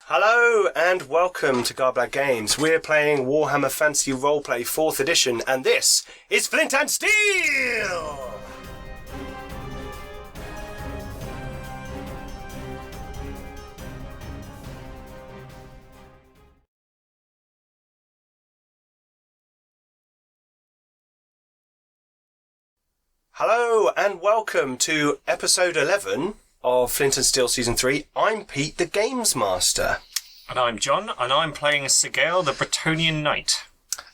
Hello and welcome to Garblad Games. We're playing Warhammer Fantasy Roleplay 4th edition, and this is Flint Steel! Hello and welcome to episode 11 of Flint and Steel Season 3. I'm Pete, the Games Master. And I'm John, and I'm playing Sigale, the Bretonnian Knight.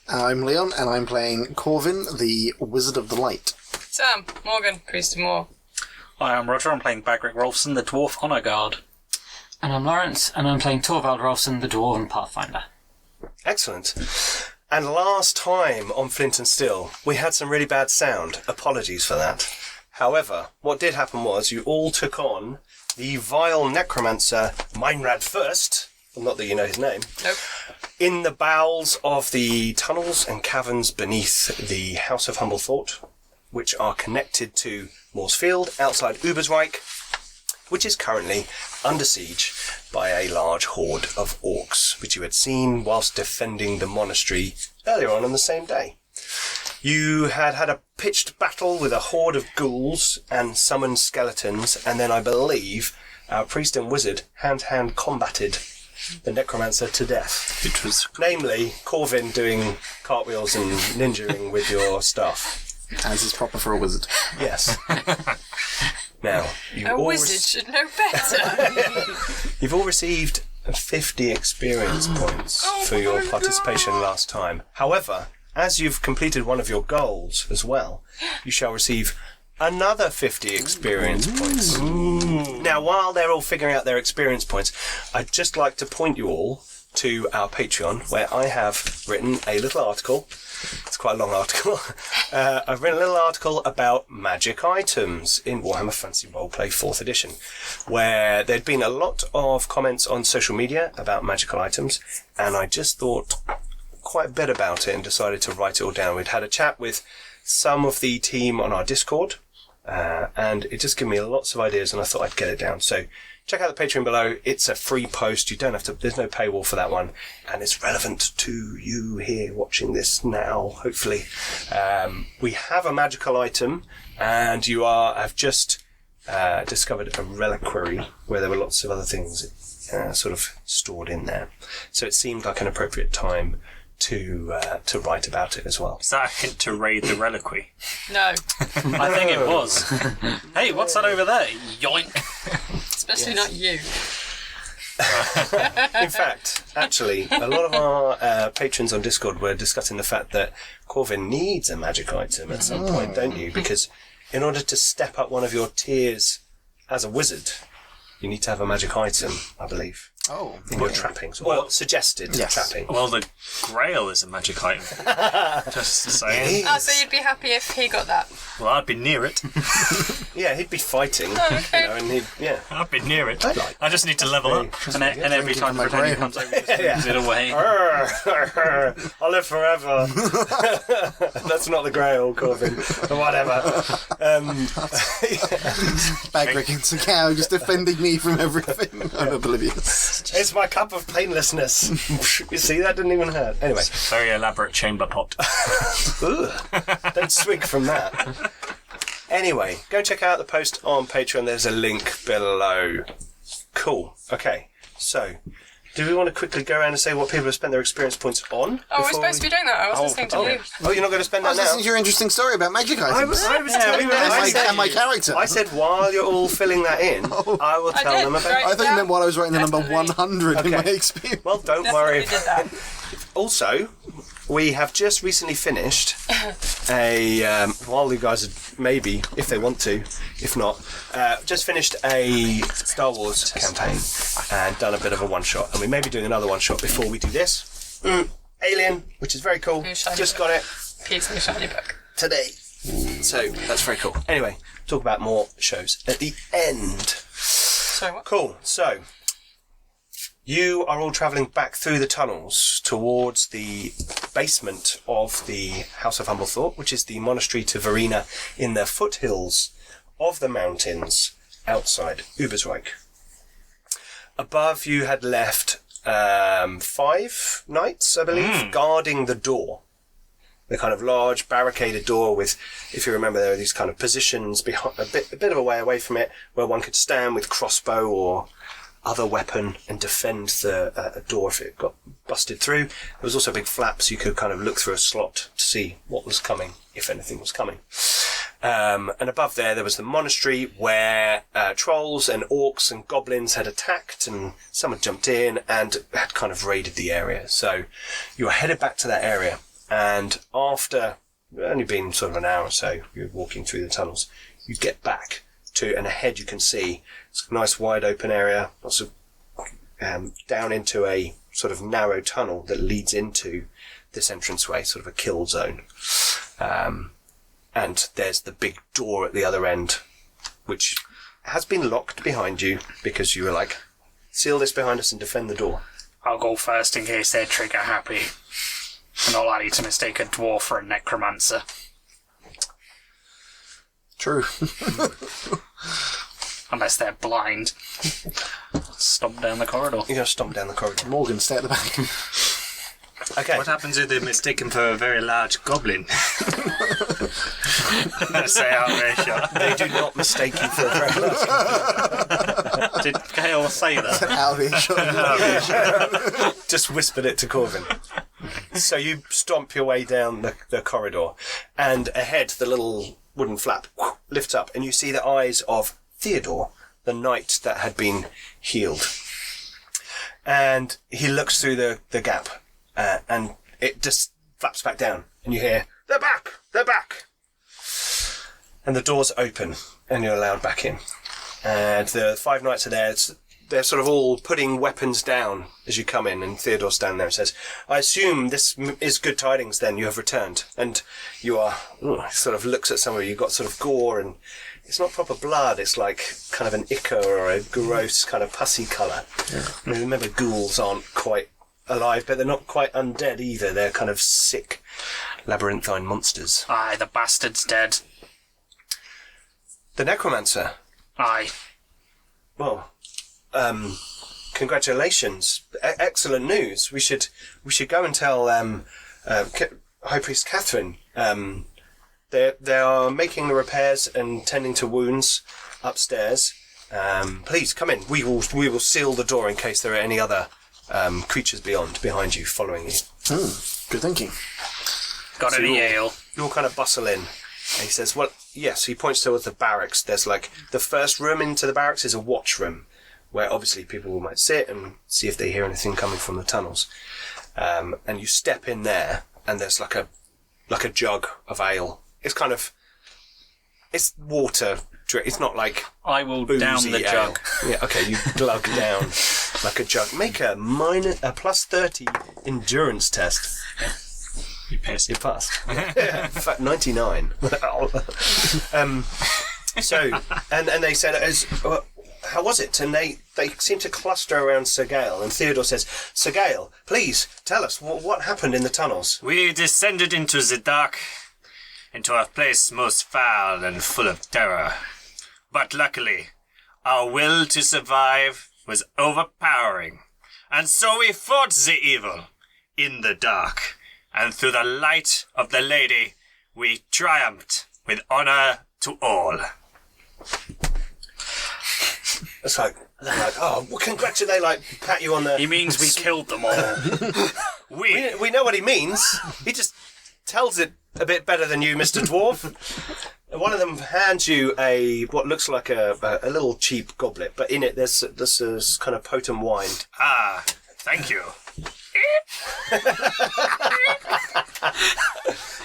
I'm Leon, and I'm playing Corvin, the Wizard of the Light. Sam, Morgan, Priest of Moor. Hi, I'm Roger, I'm playing Bagric Rolfson, the Dwarf Honour Guard. And I'm Lawrence, and I'm playing Torvald Rolfson, the Dwarven Pathfinder. Excellent. And last time on Flint and Steel, we had some really bad sound. Apologies for that. However, what did happen was you all took on the vile necromancer Meinrad First, well, not that you know his name, Nope. in the bowels of the tunnels and caverns beneath the House of Humble Thought, which are connected to Moor's Field outside Ubersreik, which is currently under siege by a large horde of orcs, which you had seen whilst defending the monastery earlier on the same day. You had a pitched battle with a horde of ghouls and summoned skeletons, and then I believe our priest and wizard hand-to-hand combated the necromancer to death. It was... Namely, Corvin doing cartwheels and ninjaing with your stuff. As is proper for a wizard. Yes. Now, A wizard should know better. you've all received 50 experience points for your participation last time. However, as you've completed one of your goals as well, you shall receive another 50 experience points. Now, while they're all figuring out their experience points, I'd just like to point you all to our Patreon, where I have written a little article. It's quite a long article. I've written a little article about magic items in Warhammer Fantasy Roleplay 4th edition, where there'd been a lot of comments on social media about magical items, and I just thought quite a bit about it and decided to write it all down. We'd had a chat with some of the team on our Discord, and it just gave me lots of ideas, and I thought I'd get it down. So check out the Patreon below. It's a free post. You don't have to, there's no paywall for that one, and it's relevant to you here watching this now, hopefully. We have a magical item, and you have just discovered a reliquary where there were lots of other things sort of stored in there. So it seemed like an appropriate time to write about it as well. Is that a hint to raid the reliquary? No, I think it was. Hey, what's that over there? Yoink! especially not you. In fact, actually, a lot of our patrons on Discord were discussing the fact that Corvin needs a magic item at some point, don't you? Because in order to step up one of your tiers as a wizard, you need to have a magic item, I believe. Oh. In your trappings, or suggested trapping. Well, the Grail is a magic item. Just saying. Oh, so you'd be happy if he got that? Well, I'd be near it. Yeah, he'd be fighting, okay. and I'd be near it. I'd like I just need to level up. And every time the Bretonnian comes over, just moves it away. I'll live forever. That's not the Grail, Corvin. But whatever. Bagric and Sigale just defending me from everything. I'm oblivious. It's my cup of painlessness. You see, that didn't even hurt. Anyway. Very elaborate chamber pot. Ugh. Don't swig from that. Anyway, go check out the post on Patreon. There's a link below. Cool. Okay. So, do we want to quickly go around and say what people have spent their experience points on? Oh, we're supposed to be doing that. I was listening to you. Oh, you're not going to spend I that was now? listening to your interesting story about magic items. I was telling them. and my character. I said while you're all filling that in, I will tell did, them about right. I thought you meant while I was writing the number Definitely. 100 in my Okay. experience. Well, don't Definitely worry. did that. Also, we have just recently finished while you guys are, maybe, if they want to, if not, just finished a Star Wars campaign and done a bit of a one-shot. And we may be doing another one-shot before we do this. Alien, which is very cool. New shiny Just book. got it Pete's new shiny book. today. So, that's very cool. Anyway, talk about more shows at the end. Sorry, what? Cool. So, you are all travelling back through the tunnels towards the basement of the House of Humble Thought, which is the monastery to Verena in the foothills of the mountains outside Ubersreik. Above, you had left 5 knights, I believe, guarding the door. The kind of large barricaded door with, if you remember, there are these kind of positions behind, a bit of a way away from it, where one could stand with crossbow or other weapon and defend the door if it got busted through. There was also big flaps you could kind of look through a slot to see what was coming, if anything was coming. And above there was the monastery where trolls and orcs and goblins had attacked, and some had jumped in and had kind of raided the area. So you were headed back to that area, and after only been sort of an hour or so, you're walking through the tunnels, you get back to, and ahead you can see it's a nice wide open area, lots of down into a sort of narrow tunnel that leads into this entranceway, sort of a kill zone. And there's the big door at the other end, which has been locked behind you because you were like, seal this behind us and defend the door. I'll go first in case they're trigger happy. I'm not likely to mistake a dwarf for a necromancer. True. Unless they're blind. Stomp down the corridor. You're going to stomp down the corridor. Morgan, stay at the back. Okay. What happens if they're mistaken for a very large goblin? Say out there, shot. They do not mistake you for a very large. Did Gale say that? Out of earshot. Just whispered it to Corvin. So you stomp your way down the corridor, and ahead the little wooden flap lifts up, and you see the eyes of Theodore, the knight that had been healed. And he looks through the gap, and it just flaps back down, and you hear, "They're back! They're back!" And the doors open, and you're allowed back in. And the 5 knights are there. They're sort of all putting weapons down as you come in, and Theodore's standing there and says, "I assume this is good tidings then, you have returned." And you are, sort of looks at some of you, you've got sort of gore, and it's not proper blood, it's like kind of an ichor or a gross kind of pussy colour. Yeah. And remember, ghouls aren't quite alive, but they're not quite undead either. They're kind of sick, labyrinthine monsters. Aye, the bastard's dead. The necromancer. Aye. Well, congratulations. Excellent news. We should go and tell High Priest Catherine. They are making the repairs and tending to wounds upstairs. Please come in. We will seal the door in case there are any other creatures behind you following you. Good thinking. Got any ale? You all kind of bustle in. And he says, well, yes, he points towards the barracks. There's like, the first room into the barracks is a watch room, where obviously people might sit and see if they hear anything coming from the tunnels. And you step in there, and there's like a jug of ale. It's kind of, it's water. It's not like I will boozy down the ale. jug. Yeah, okay, you glug down like a jug. Make a plus 30 endurance test. You pissed. You passed. In fact, 99. So, and they said, how was it? And they seem to cluster around Sir Gale. And Theodore says, Sir Gale, please tell us what happened in the tunnels. We descended into the dark, into a place most foul and full of terror. But luckily, our will to survive was overpowering. And so we fought the evil in the dark. And through the light of the lady, we triumphed with honor to all. It's like, they're like, oh, well, congratulate, they like pat you on the... He means we killed them all. We know what he means. He just tells it a bit better than you, Mr. Dwarf. One of them hands you what looks like a little cheap goblet, but in it there's this kind of potent wine. Ah, thank you.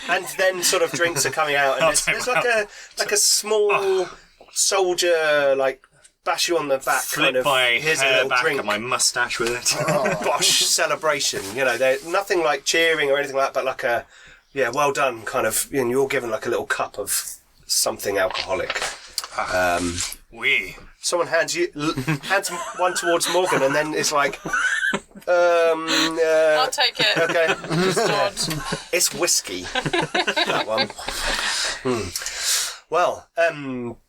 And then sort of drinks are coming out, and there's like a small soldier, like, bash you on the back, Flip kind of, my here's a hair little back drink. and my moustache with it. Bosh celebration, they're nothing like cheering or anything like that, but like a, well done kind of, and you're given like a little cup of something alcoholic. Someone hands one towards Morgan, and then it's like, I'll take it. okay, Just nod. it's whiskey. That one. Well,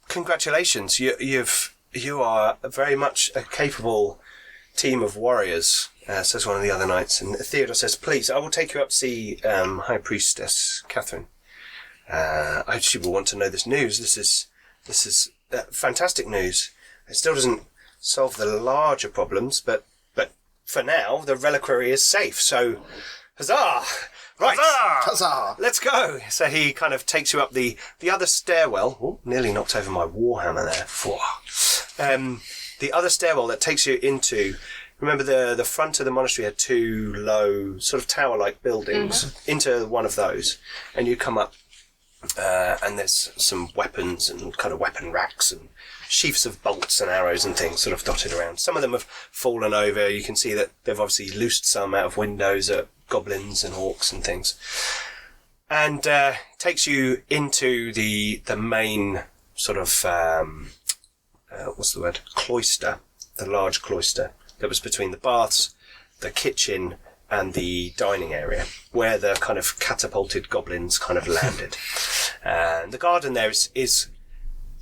congratulations. You are very much a capable team of warriors, says one of the other knights. And Theodore says, please, I will take you up to see High Priestess Catherine. She will want to know this news. This is fantastic news. It still doesn't solve the larger problems, but for now, the reliquary is safe. So, huzzah! Right, Huzzah! let's go. So he kind of takes you up the other stairwell. Oh, nearly knocked over my warhammer there. The other stairwell that takes you into. Remember, the front of the monastery had two low, sort of tower-like buildings. Into one of those, and you come up. And there's some weapons and kind of weapon racks and sheafs of bolts and arrows and things sort of dotted around. Some of them have fallen over. You can see that they've obviously loosed some out of windows at goblins and orcs and things. And takes you into the main sort of, cloister, the large cloister that was between the baths, the kitchen, and the dining area, where the kind of catapulted goblins kind of landed. And the garden there is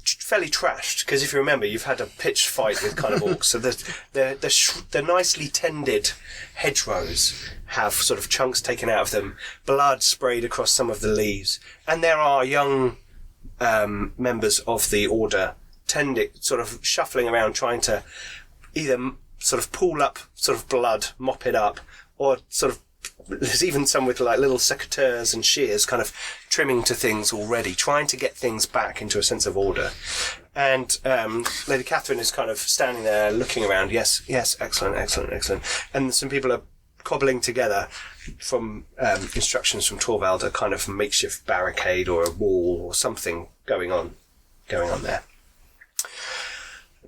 fairly trashed, because if you remember, you've had a pitched fight with kind of orcs, so the nicely tended hedgerows have sort of chunks taken out of them, blood sprayed across some of the leaves, and there are young members of the order sort of shuffling around trying to either sort of pool up sort of blood, mop it up, or sort of, there's even some with like little secateurs and shears kind of trimming to things already, trying to get things back into a sense of order. And Lady Catherine is kind of standing there looking around. Yes, excellent. And some people are cobbling together from instructions from Torvald a kind of makeshift barricade or a wall or something going on there.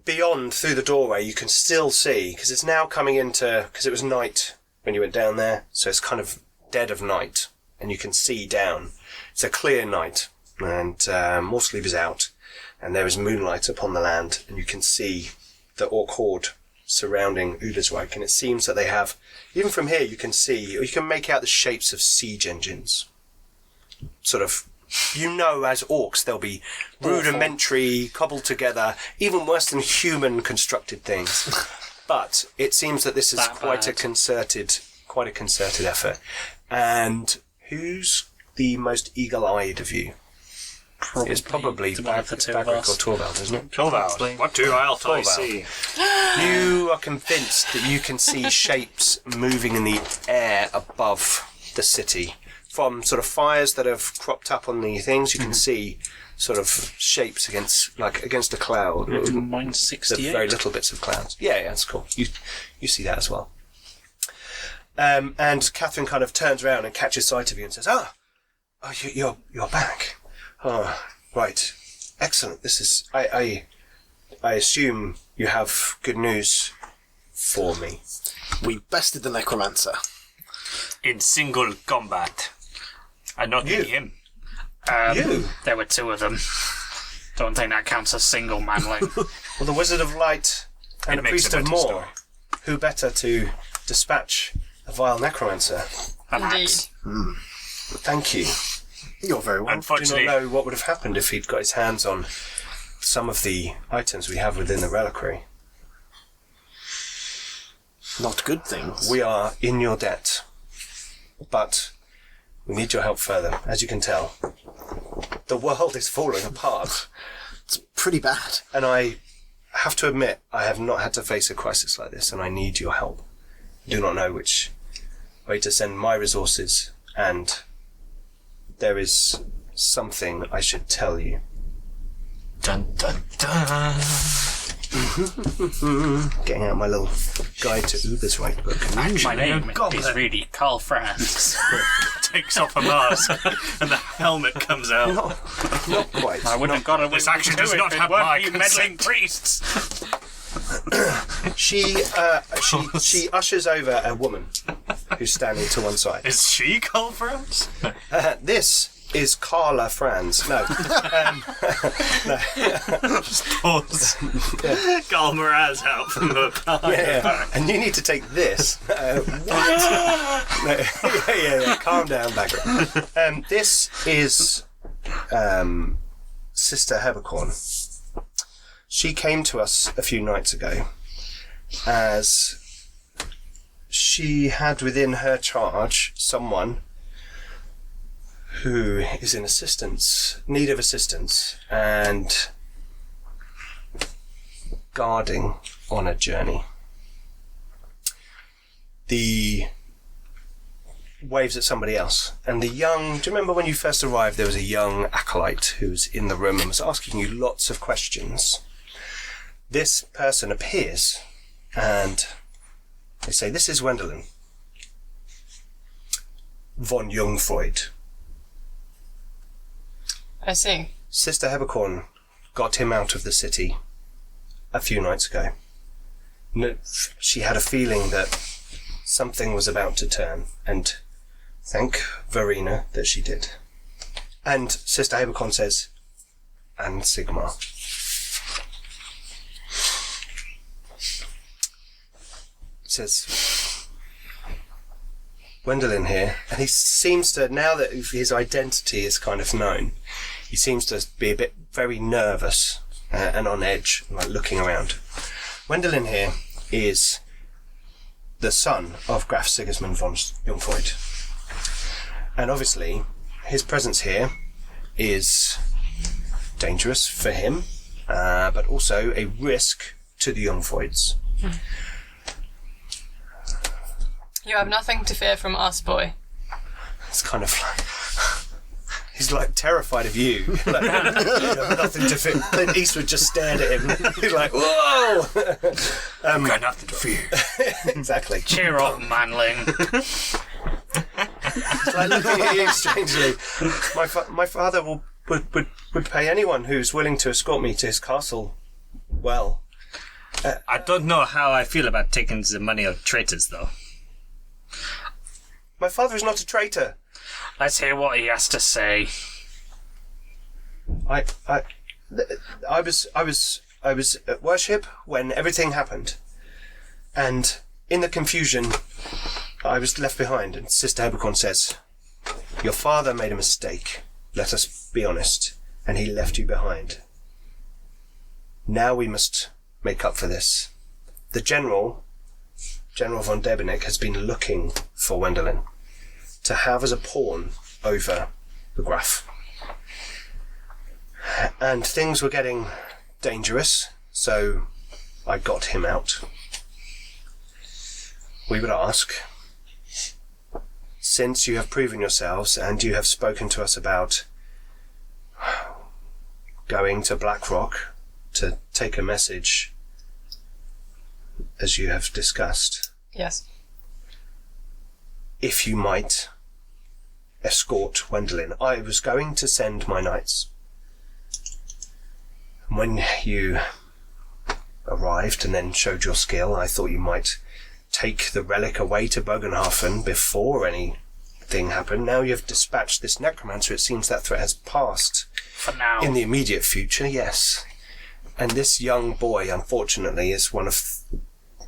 Beyond, through the doorway, you can still see, because it's now coming into, because it was night when you went down there, so it's kind of dead of night, and you can see down. It's a clear night, and Morsleeve is out, and there is moonlight upon the land, and you can see the orc horde surrounding Ubersreik, and it seems that they have, even from here you can see, or you can make out the shapes of siege engines. Sort of, you know, as orcs, they'll be rudimentary, cobbled together, even worse than human constructed things. But it seems that this is quite a concerted effort. And who's the most eagle-eyed of you? It's probably Bagric or Torvald, isn't it? Torvald, what do I see? You are convinced that you can see shapes moving in the air above the city. From sort of fires that have cropped up on the things, you can see sort of shapes against a cloud. Mine's 68. Very little bits of clouds. Yeah, that's cool. You see that as well. And Catherine kind of turns around and catches sight of you and says, you're back. Oh, right. Excellent. This is, I assume you have good news for me. We bested the necromancer. In single combat. And not You? me, him. You? There were two of them. Don't think that counts as single manly. Well, the Wizard of Light and It the makes Priest a of better Moor. story. Who better to dispatch a vile necromancer? An Indeed. axe. Thank you. You're very welcome. I do not Unfortunately, know what would have happened if he'd got his hands on some of the items we have within the reliquary. Not good things. We are in your debt, but we need your help further. As you can tell, the world is falling apart, It's pretty bad. and I have to admit I have not had to face a crisis like this, and I need your help. I do not know which way to send my resources, and there is something I should tell you. Dun dun dun. Getting out my little guide to Ubersreik book. My name goblin. is really Carl Franz. Takes off a mask and the helmet comes out. Not quite. I wouldn't have got away This action with does it not if it have weren't my for you meddling priests. She ushers over a woman who's standing to one side. Is she Culverance? This is Carla Franz. No. Pulls Carl Moraz out from the Yeah. And you need to take this. What? No. Yeah. Calm down, back. This is Sister Hebercorn. She came to us a few nights ago as she had within her charge someone who is in need of assistance, and guarding on a journey. The waves at somebody else, and do you remember when you first arrived, there was a young acolyte who was in the room and was asking you lots of questions. This person appears, and they say, "This is Wendelin von Jungfreud." I see. Sister Hebercorn got him out of the city a few nights ago. She had a feeling that something was about to turn, and thank Verena that she did. And Sister Hebercorn says, "And Sigmar." Says, Wendelin here, and he seems to, now that his identity is kind of known, he seems to be very nervous and on edge, like looking around. Wendelin here is the son of Graf Sigismund von Jungfreud. And obviously, his presence here is dangerous for him, but also a risk to the Jungfreuds. You have nothing to fear from us, boy. It's kind of like... He's like terrified of you. Like, you have nothing to fear. Clint Eastwood just stared at him. He's like, "Whoa!" I've got nothing to fear. Exactly. Cheer up, manling. It's like looking at you strangely. My father would pay anyone who's willing to escort me to his castle well. I don't know how I feel about taking the money of traitors, though. My father is not a traitor. Let's hear what he has to say. I was at worship when everything happened, and in the confusion, I was left behind. And Sister Hebercorn says, "Your father made a mistake. Let us be honest, and he left you behind. Now we must make up for this. The General von Debenick, has been looking for Wendelin to have as a pawn over the Graf. And things were getting dangerous, so I got him out. We would ask, since you have proven yourselves and you have spoken to us about going to Blackrock to take a message, as you have discussed, Yes. if you might escort Wendelin. I was going to send my knights. When you arrived and then showed your skill, I thought you might take the relic away to Bogenhafen before anything happened. Now you've dispatched this necromancer, it seems that threat has passed. For now. In the immediate future, yes. And this young boy, unfortunately, is one of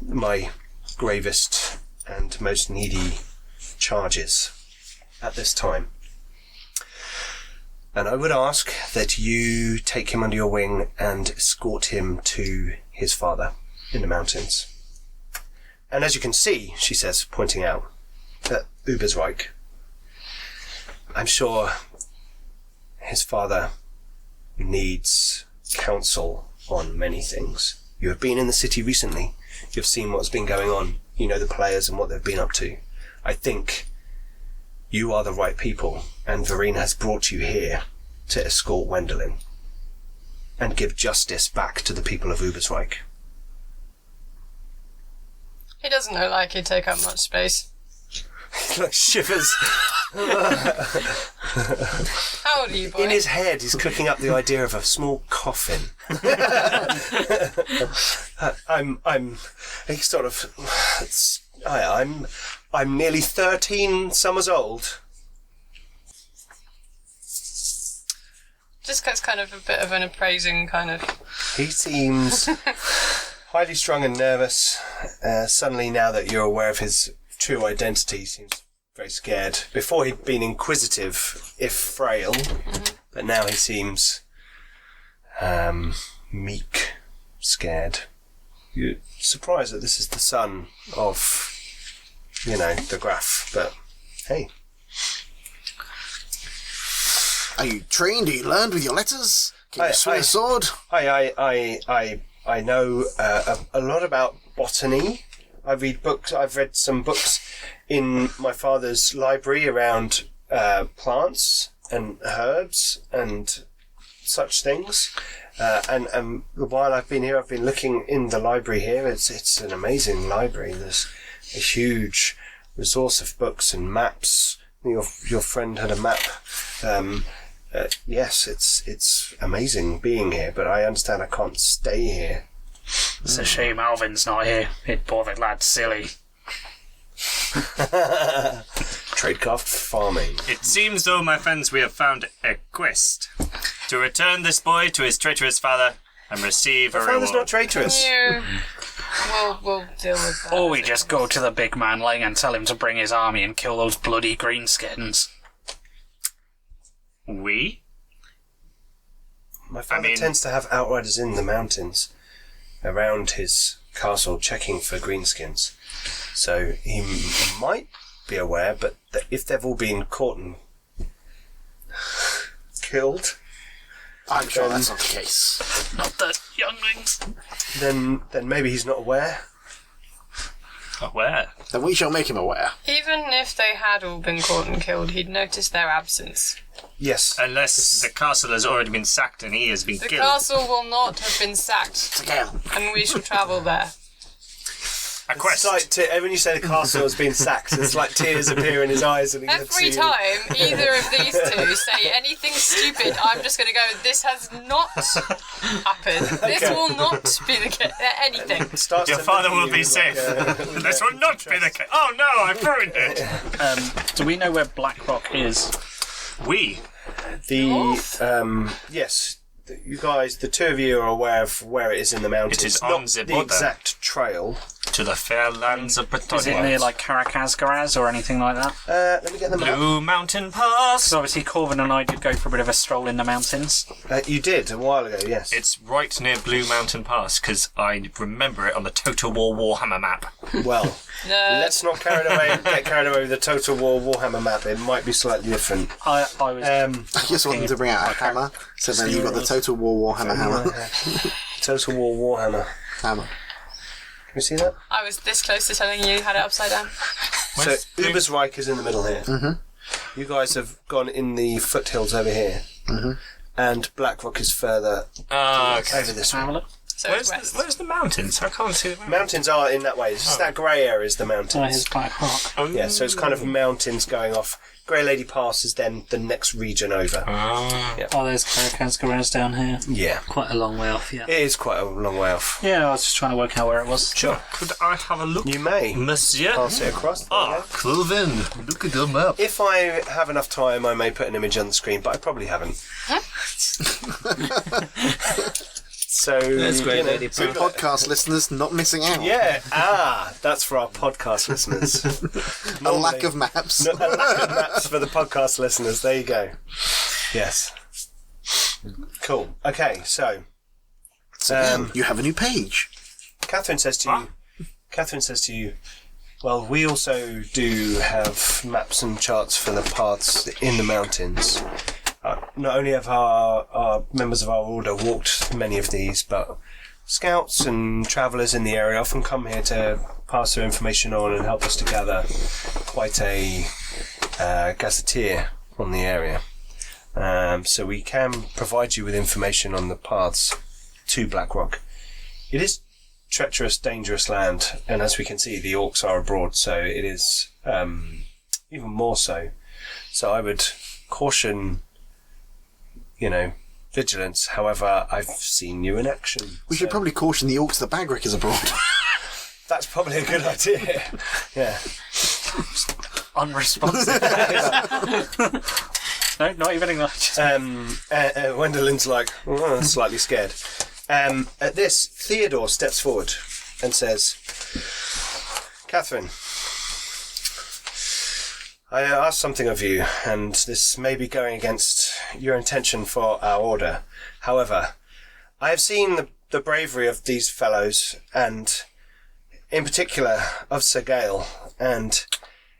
my gravest and most needy charges at this time. And I would ask that you take him under your wing and escort him to his father in the mountains. And as you can see, she says, pointing out, at Ubersreik, I'm sure his father needs counsel on many things. You have been in the city recently. You've seen what's been going on. You know the players and what they've been up to. I think you are the right people, and Verena has brought you here to escort Wendelin and give justice back to the people of Ubersreik. He doesn't look like he'd take up much space. He like shivers. How old are you, boy? In his head, he's cooking up the idea of a small coffin. He's sort of, I'm nearly 13 summers old. Just gets kind of a bit of an appraising kind of... He seems highly strung and nervous. Suddenly, now that you're aware of his true identity, he seems very scared. Before he'd been inquisitive, if frail, but now he seems meek, scared. You're surprised that this is the son of the Graf. But hey, Are you trained? Are you learned with your letters? Can you swing a sword? I know a lot about botany. I read books. I've read some books in my father's library around plants and herbs and such things. And while I've been here, I've been looking in the library here. It's an amazing library. There's a huge resource of books and maps. Your friend had a map. Yes, it's amazing being here, but I understand I can't stay here. It's a shame Alvin's not here. He'd bore the lad silly. Tradecraft farming. It seems, though, my friends, we have found a quest to return this boy to his traitorous father and receive a My father's reward. not traitorous. We'll deal with that. Or we just go to the big man Lang and tell him to bring his army and kill those bloody greenskins. We? My father tends to have outriders in the mountains around his castle checking for greenskins. So he might be aware, but if they've all been caught and killed, I'm sure that's not the case. Not the younglings. then maybe he's not aware. Where? Then we shall make him aware. Even if they had all been caught and killed, he'd notice their absence. Yes. Unless the castle has already been sacked and he has been The killed. castle will not have been sacked, It's a gale. and we shall travel there. A quest. It's like when you say the castle has been sacked, it's like tears appear in his eyes. And he gets Every to- time either of these two say anything stupid, I'm just going to go, this has not happened. This will not be the case. Anything. Starts Your to father look at will you be with safe. with This will not be the case. Oh no, I've ruined it. Do we know where Blackrock is? We. Yes, you guys, the two of you are aware of where it is in the mountains. It is not on the the border. exact trail. To the fair lands of Bretagne. Is it near like Karakazgaraz or anything like that? Let me get them up. Blue Mountain Pass? So obviously Corvin and I did go for a bit of a stroll in the mountains. You did a while ago, yes. It's right near Blue Mountain Pass because I remember it on the Total War Warhammer map. Well, No. let's not get carried away with the Total War Warhammer map. It might be slightly different. I was I just wanted to bring out a hammer, so then you've got the Total War Warhammer hammer. Total War Warhammer. Hammer. Can you see that? I was this close to telling you you had it upside down. So Ubersreik is in the middle here. Mm-hmm. You guys have gone in the foothills over here. Mm-hmm. And Blackrock is further over this way. have a look. So Where's it's west. where's the mountains? I can't see the mountains. Mountains are in that way. It's just that grey area is the Oh, mountains. here's Blackrock. Yeah, so it's kind of mountains going off. Grey Lady Pass is then the next region over. Oh, there's Karakazgaraz down here. Yeah. Quite a long way off, yeah. It is quite a long way off. Yeah, I was just trying to work out where it was. Sure. Could I have a look? You may Monsieur? pass it across. There you go. Cloven, look at the map. If I have enough time, I may put an image on the screen, but I probably haven't. So, That's great, you know, Lady So podcast listeners not missing out. yeah, that's for our podcast listeners. A lack of maps. A lack of maps for the podcast listeners. There you go. Yes. Cool. Okay, so You have a new page. Catherine says to you, well, we also do have maps and charts for the paths in the mountains. Not only have our members of our order walked many of these, but scouts and travellers in the area often come here to pass their information on and help us to gather quite a gazetteer on the area. So we can provide you with information on the paths to Blackrock. It is treacherous, dangerous land, and as we can see, the Orcs are abroad, so it is even more so. So I would caution, vigilance. However, I've seen you in action. We should probably caution the Orcs that Bagric is abroad. That's probably a good idea. Yeah. Unresponsive. No, not even acknowledged. Wendellin's like, slightly scared. At this, Theodore steps forward and says, Catherine, I asked something of you, and this may be going against your intention for our order. However, I have seen the bravery of these fellows, and in particular of Sir Gale, and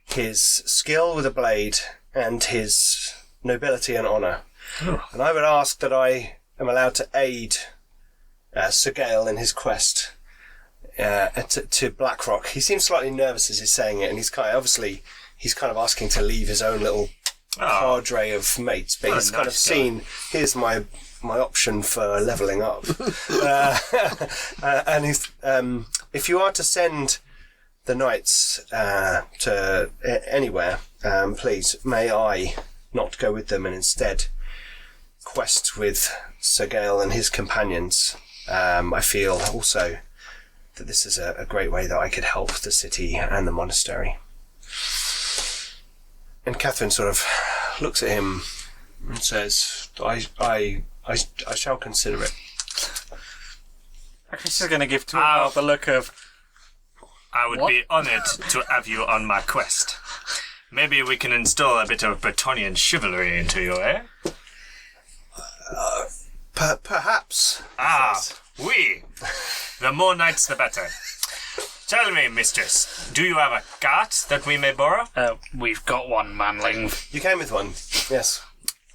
his skill with a blade and his nobility and honour. And I would ask that I am allowed to aid Sir Gale in his quest to Blackrock. He seems slightly nervous as he's saying it, and he's kind of asking to leave his own little cadre of mates, but he's kind of seen, here's my option for levelling up. And he's, if you are to send the knights to anywhere, please, may I not go with them and instead quest with Sir Gale and his companions. I feel also that this is a great way that I could help the city and the monastery. And Catherine sort of looks at him and says, I shall consider it. This is going to give Torvald the look of... I would be honoured to have you on my quest. Maybe we can install a bit of Bretonnian chivalry into you, eh? Perhaps. Oui. The more knights, the better. Tell me, mistress, do you have a cart that we may borrow? We've got one, manling. You came with one, yes.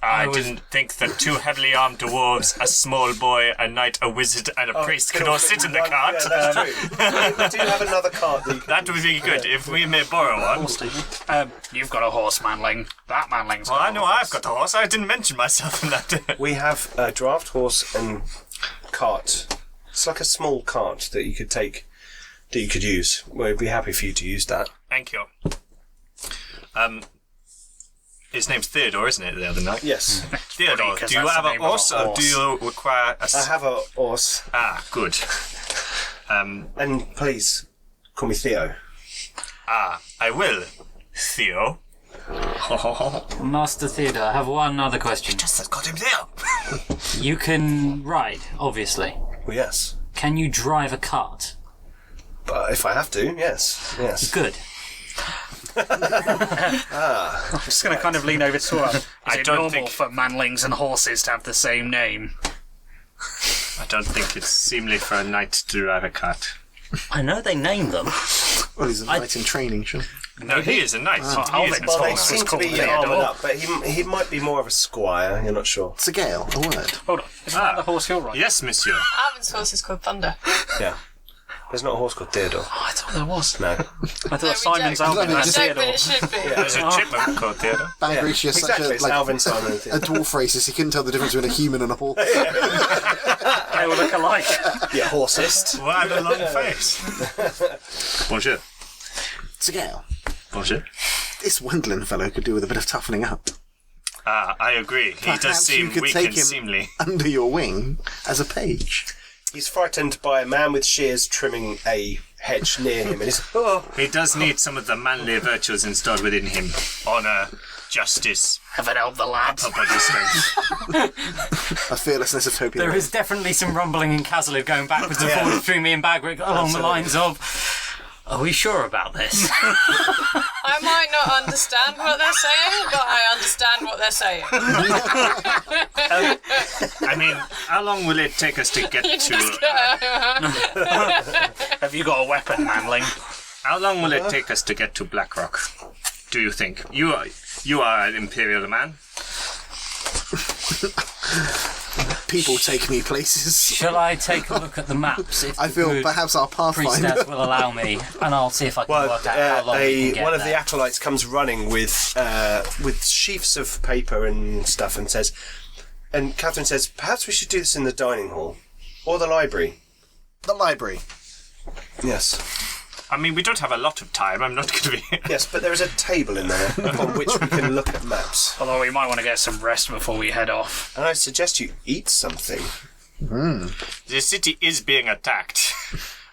I didn't think that two heavily armed dwarves, a small boy, a knight, a wizard, and a priest could all sit in the cart. Yeah, that's true. We do have another cart that you can... That would be good if we may borrow one. You've got a horse, manling. That manling's Well, got I know I've got a horse. I didn't mention myself in that. We have a draft horse and cart. It's like a small cart that you could take, that you could use. We'd be happy for you to use that. Thank you. His name's Theodore, isn't it, the other night? Yes. Theodore, do you have a horse or do you require a... I have a horse. Good. And please, call me Theo. I will, Theo. Master Theodore, I have one other question. Just got him there. You can ride, obviously. Well, yes. Can you drive a cart? But if I have to, yes. Yes. Good. I'm just going to kind of lean over to her. Is I it don't normal think- for manlings and horses to have the same name? I don't think it's seemly for a knight to drive a cart. I know they name them. Well, he's a knight in training, sure. No, he is a knight. He is Alvin's Well, they horse seem was to called be Theodore. armoured up, but he might be more of a squire, you're not sure. It's a Gale, a word. Hold on. Isn't that the horse you're riding? Yes, monsieur. Alvin's horse is called Thunder. Yeah. There's not a horse called Theodore. Oh, I thought there was. No. I thought No, we Simon's don't. Alvin No, and just- No, Theodore. but it should be. There's a chipmunk called Theodore. Bangreach is Exactly, such it's a, like, Alvin, Simon and a Theodore. dwarf racist, he couldn't tell the difference between a human and a horse. They all look alike. Yeah, horsist. Well, I have a long face. Bonjour. It's a Gale. Bonjour. This Wendlin fellow could do with a bit of toughening up. I agree. He does Perhaps you seem could weak take and him seemly. under your wing as a page. He's frightened by a man with shears trimming a hedge near him, and he's He does need some of the manly virtues installed within him. Honour, justice, Haven't helped the lad. upper body strength. A fearlessness of Topian. There is definitely some rumbling in Casalid going backwards and forwards between me and Bagrick along the lines of, are we sure about this? I might not understand what they're saying, but I understand what they're saying. I mean, how long will it take us to get You to... just go, Have you got a weapon, manling? How long will it take us to get to Blackrock, do you think? You are an Imperial man. People take me places. Shall I take a look at the maps? If I the feel good perhaps our Pathfinder. priestess will allow me, and I'll see if I can well. work out how long we can get One of there. the acolytes comes running with sheafs of paper and stuff, and says, and Catherine says, perhaps we should do this in the dining hall or the library. The library. Yes, I mean, we don't have a lot of time. I'm not going to be... yes, but there is a table in there on which we can look at maps. Although we might want to get some rest before we head off. And I suggest you eat something. The city is being attacked.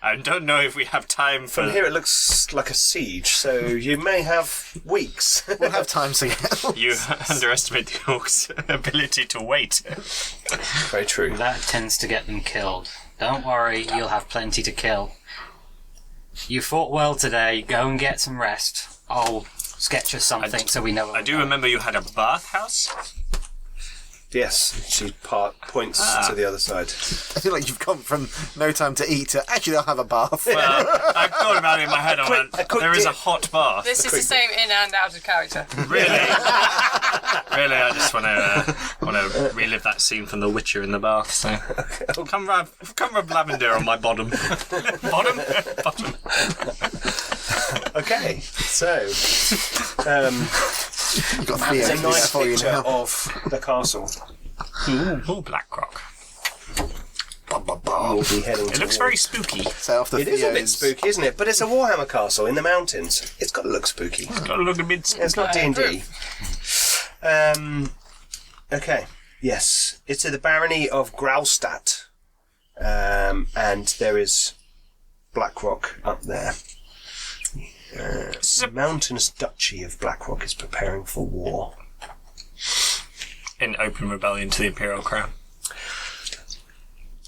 I don't know if we have time for... From here it looks like a siege, so you may have weeks. We'll have time to get. You underestimate the Orcs' ability to wait. Very true. That tends to get them killed. Don't worry, you'll have plenty to kill. You fought well today. Go and get some rest. I'll sketch us something so we know where I we're do going. remember you had a bathhouse. Yes, she points to the other side. I feel like you've gone from no time to eat to actually I'll have a bath. Well, I thought about it in my head. I went, there is a hot bath. This is the same in and out of character. Really? Really, I just want to relive that scene from The Witcher in the bath. So come rub lavender on my bottom. Bottom. Okay, so You've got it's Theo a nice for you picture now. of the castle. Ooh, Blackrock. We'll be heading It looks towards- very spooky. So after It is a bit Theo's- spooky, isn't it? But it's a Warhammer castle in the mountains. It's got to look spooky. Got to look a bit. It's not D&D. Okay. Yes, it's the barony of Graustadt, and there is Blackrock up there. The mountainous duchy of Blackrock is preparing for war. In open rebellion to the Imperial Crown.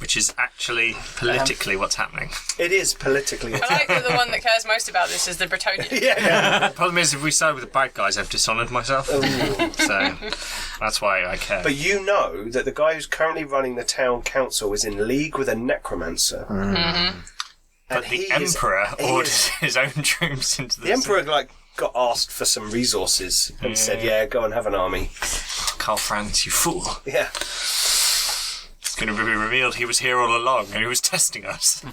Which is actually politically what's happening. It is politically. I like that the one that cares most about this is the Bretonian. Yeah. The problem is, if we side with the bad guys, I've dishonoured myself. So that's why I care. But you know that the guy who's currently running the town council is in league with a necromancer. Mm-hmm. But the Emperor ordered his own troops into the The Emperor got asked for some resources and said, "Yeah, go and have an army." Karl Franz, you fool. Yeah. It's going to be revealed he was here all along and he was testing us. Look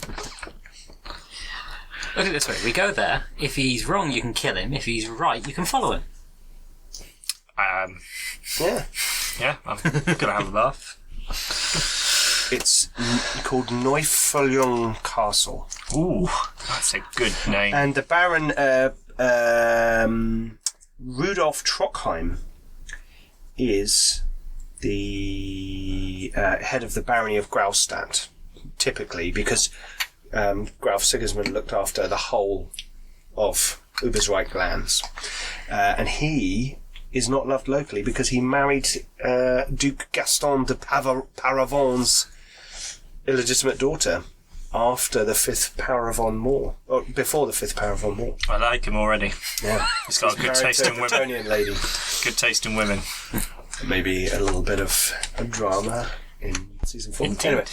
at it this way. We go there. If he's wrong, you can kill him. If he's right, you can follow him. Yeah. Yeah, I'm going to have a bath. It's called Neuföllung Castle. Ooh, that's a good name. And the Baron Rudolf Trockheim is the head of the barony of Graustadt, typically, because Graf Sigismund looked after the whole of Ubersreik lands. And he is not loved locally because he married Duke Gaston de Paravon's illegitimate daughter after the Fifth Paravon War, or before the Fifth Paravon War. I like him already. Yeah, He's got a good married taste to a in women. Bretonian lady. Good taste in women. Maybe a little bit of a drama in season 4. Indeed. Anyway,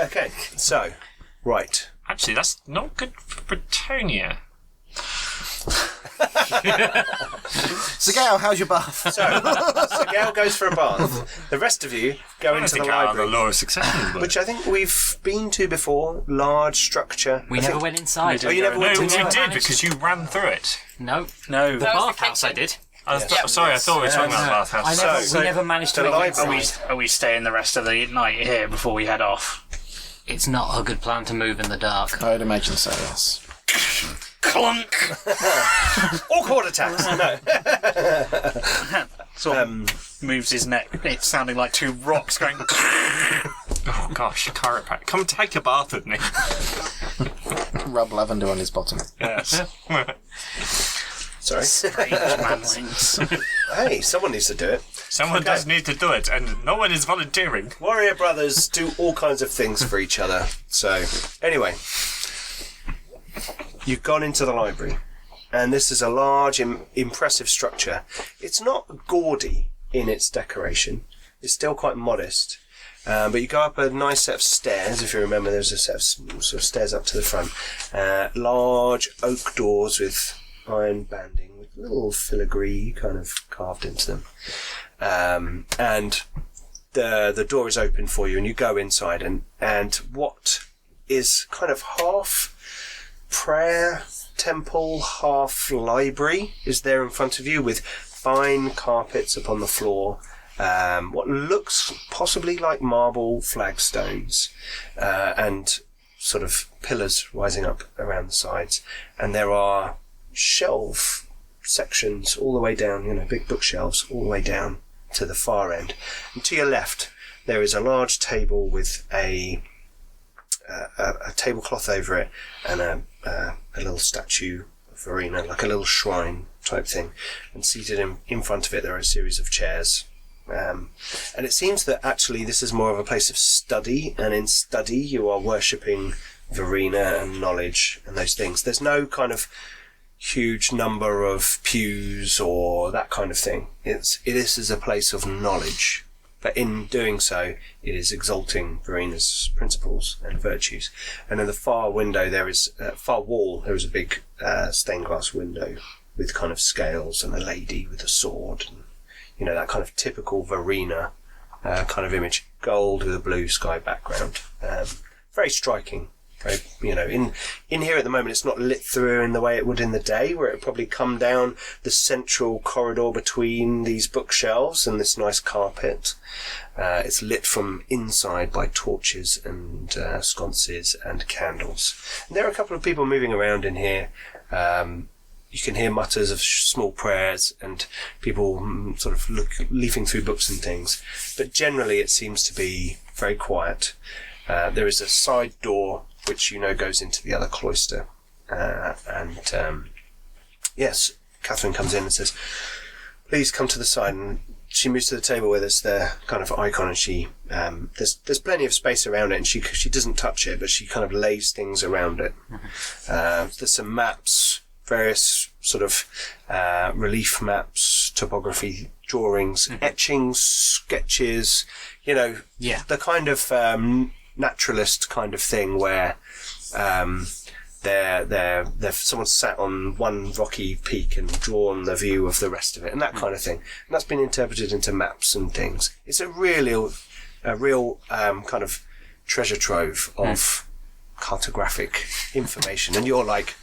okay, so right. Actually, that's not good for Bretonia. So Gail, how's your bath? So Gail goes for a bath. The rest of you go I into the think out of the library, law of succession. But... which I think we've been to before. Large structure. We I never think- went inside. Oh, you never no, went we inside? did because you ran through it. No. No. The That was the bathhouse I kitchen. did. Sorry, I thought we were talking about the bathhouse. So- We never managed to the go library- inside. Are we staying the rest of the night here before we head off? It's not a good plan to move in the dark. I'd imagine so, yes. Clunk! Awkward attacks. No. Sort of moves his neck. It's sounding like two rocks going. Oh gosh, chiropractor. Come take a bath with me. Rub lavender on his bottom. Yes. Sorry. Strange manlings. Hey, someone needs to do it. Someone Okay. does need to do it, and no one is volunteering. Warrior brothers do all kinds of things for each other. So, anyway, you've gone into the library, and this is a large, impressive structure. It's not gaudy in its decoration. It's still quite modest. But you go up a nice set of stairs. If you remember, there's a set of sort of stairs up to the front. Large oak doors with iron banding, with little filigree kind of carved into them. And the door is open for you, and you go inside, and what is kind of half prayer temple, half library is there in front of you, with fine carpets upon the floor, what looks possibly like marble flagstones, and sort of pillars rising up around the sides, and there are shelf sections all the way down, big bookshelves all the way down to the far end. And to your left, there is a large table with a tablecloth over it, and a little statue of Verena, like a little shrine type thing. And seated in front of it, there are a series of chairs. And it seems that actually this is more of a place of study, and in study you are worshipping Verena and knowledge and those things. There's no kind of huge number of pews or that kind of thing. This is a place of knowledge but in doing so, it is exalting Verena's principles and virtues. And in the far window, far wall, there is a big stained glass window with kind of scales and a lady with a sword, and that kind of typical Verena kind of image, gold with a blue sky background. Very striking. Very, in here at the moment, it's not lit through in the way it would in the day, where it would probably come down the central corridor between these bookshelves and this nice carpet. It's lit from inside by torches and sconces and candles. And there are a couple of people moving around in here. You can hear mutters of small prayers and people sort of leafing through books and things. But generally, it seems to be very quiet. There is a side door which goes into the other cloister. Yes, Catherine comes in and says, please come to the side. And she moves to the table where there's the kind of icon, and she there's plenty of space around it, and she doesn't touch it, but she kind of lays things around it. There's some maps, various sort of relief maps, topography drawings, etchings, sketches, the kind of naturalist kind of thing where someone's sat on one rocky peak and drawn the view of the rest of it, and that kind of thing. And that's been interpreted into maps and things. It's a real kind of treasure trove of cartographic information, and you're like...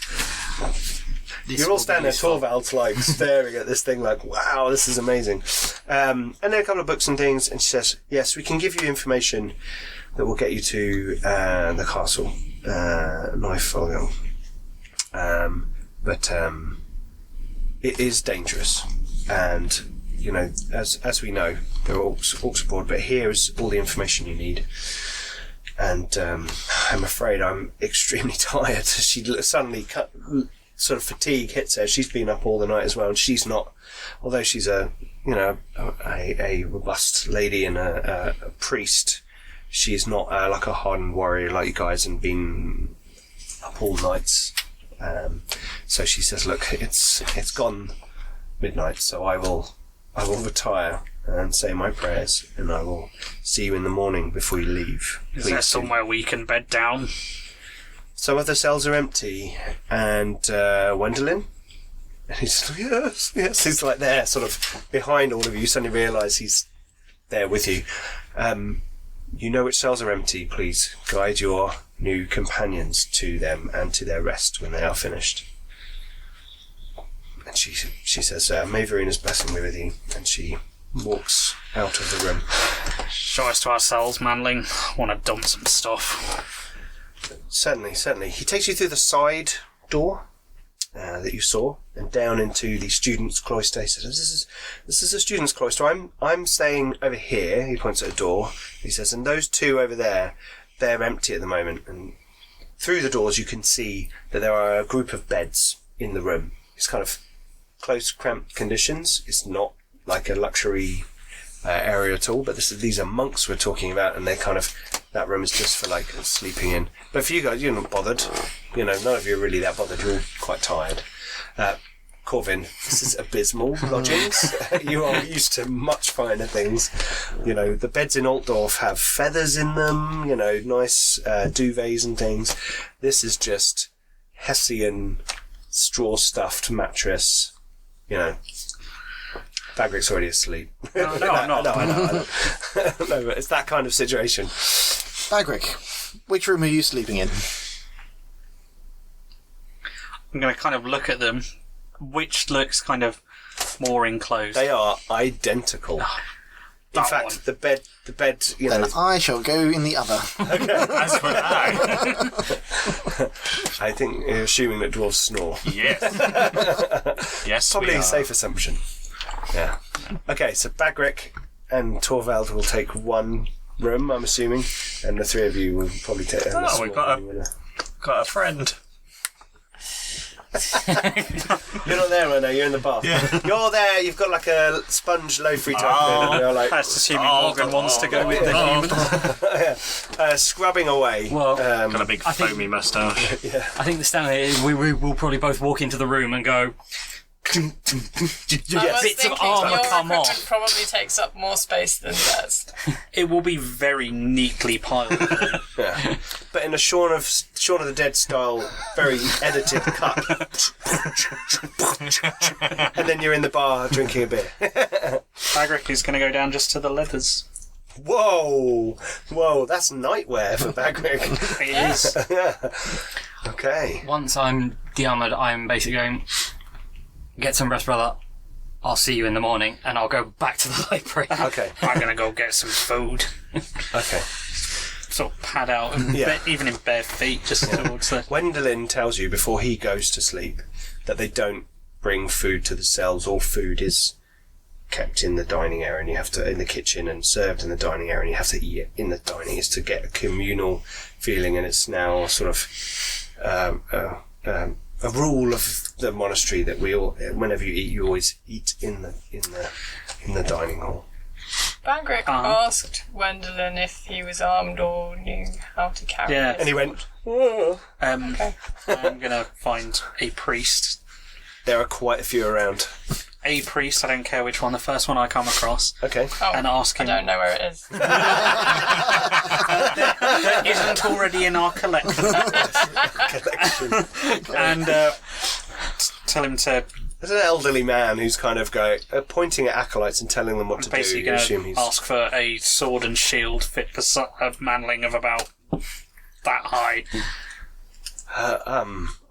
You're all standing there, Torvald's like staring at this thing like, wow, this is amazing. And there are a couple of books and things, and she says, yes, we can give you information that will get you to the castle, Neuffolgel. But it is dangerous, and as we know, there are orcs abroad, but here is all the information you need. And I'm afraid I'm extremely tired. She suddenly sort of fatigue hits her. She's been up all the night as well, and she's not, although she's a robust lady and a priest, she's not like a hardened warrior like you guys and been up all nights. So she says, look, it's gone midnight, so I will retire and say my prayers, and I will see you in the morning before you leave. Is there somewhere we can bed down? Some of the cells are empty, and Wendelin? And he's like, yes. He's like there, sort of behind all of you. You suddenly realise he's there with you. You know which cells are empty. Please guide your new companions to them and to their rest when they are finished. And she says, may Verena's blessing be with you. And she walks out of the room. Show us to our cells, Manling. I want to dump some stuff. Certainly. He takes you through the side door that you saw, and down into the students' cloister. He says, "This is a students' cloister. I'm staying over here." He points at a door. He says, "And those two over there, they're empty at the moment." And through the doors, you can see that there are a group of beds in the room. It's kind of close, cramped conditions. It's not like a luxury area at all. But these are monks we're talking about, and they're kind of. That room is just for like sleeping in. But for you guys, you're not bothered. None of you are really that bothered. You're all quite tired. Corvin, this is abysmal lodgings. You are used to much finer things. The beds in Altdorf have feathers in them, nice duvets and things. This is just Hessian straw-stuffed mattress. Bagrick's already asleep. No, I'm not. No, I know. No, but it's that kind of situation. Bagrick, which room are you sleeping in? I'm going to kind of look at them. Which looks kind of more enclosed? They are identical. In fact, one. the bed. Then I shall go in the other. As would I. I think you're assuming that dwarves snore. Yes. Yes, Probably we a are. safe assumption. Yeah. Okay, so Bagrick and Torvald will take one room, I'm assuming, and the three of you will probably take. We've got a friend. You're not there right now. You're in the bath. Yeah. You're there. You've got like a sponge loafy type thing, and you're like That's assuming Morgan wants to go with the human. scrubbing away. Well, Got a big foamy moustache. I think the stand here, we will probably both walk into the room and go, was bits of thinking armour your come equipment off. probably takes up more space than theirs. It will be very neatly piled. Yeah. But in a Shaun of the Dead style, very edited cut. And then you're in the bar drinking a beer. Bagric is going to go down just to the leathers. Whoa! That's nightwear for Bagric. It is. Okay. Once I'm de-armoured, I'm basically going, get some rest, brother. I'll see you in the morning, and I'll go back to the library. Okay. I'm going to go get some food. Okay. Sort of pad out, and even in bare feet, just towards the... Wendelin tells you before he goes to sleep that they don't bring food to the cells. All food is kept in the dining area, and you have to in the kitchen and served in the dining area, and you have to eat it in the dining. Is to get a communal feeling, and it's now sort of a rule of the monastery that we all, whenever you eat, you always eat in the dining hall. Bagric asked Wendelin if he was armed or knew how to carry it. And he went, "Oh." Okay. I'm going to find a priest. There are quite a few around. A priest, I don't care which one, the first one I come across. Okay. And ask him. I don't know where it is. That isn't already in our collection. And tell him to... There's an elderly man who's kind of going, pointing at acolytes and telling them what to do. Basically You going assume to he's... ask for a sword and shield fit for a manling of about that high.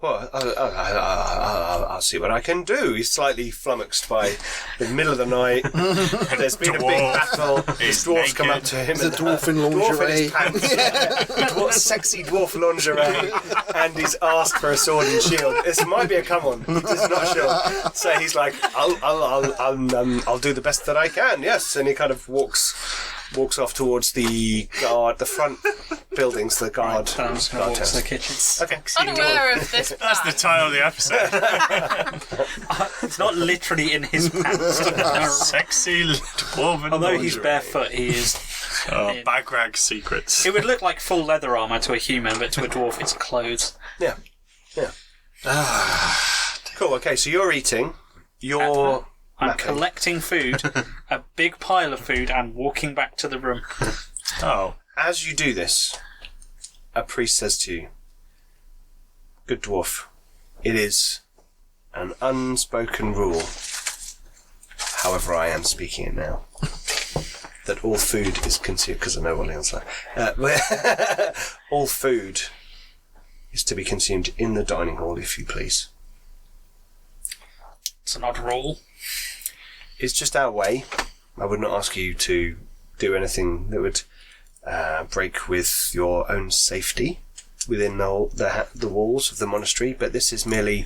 Well, I'll see what I can do. He's slightly flummoxed by the middle of the night. There's been a big battle. These dwarves come up to him. It's a dwarf in lingerie. Sexy dwarf lingerie. And he's asked for a sword and shield. This might be a come on. He's not sure. So he's like, I'll do the best that I can. Yes. And he kind of walks off towards the front buildings, the guard. I'm just going to walk to the kitchen. Okay. Unaware of this That's the title of the episode. It's not literally in his pants. Sexy dwarven Although he's lingerie. barefoot, he is... Bagrag secrets. It would look like full leather armour to a human, but to a dwarf it's clothes. Yeah. Cool. Okay, so you're eating. You're I'm mapping. collecting food, a big pile of food, and walking back to the room. Oh. As you do this, a priest says to you, "Good dwarf, it is an unspoken rule, however I am speaking it now, that all food is consumed," because I know what else all food is to be consumed in the dining hall, if you please. It's an odd rule. It's just our way. I would not ask you to do anything that would break with your own safety within the walls of the monastery, but this is merely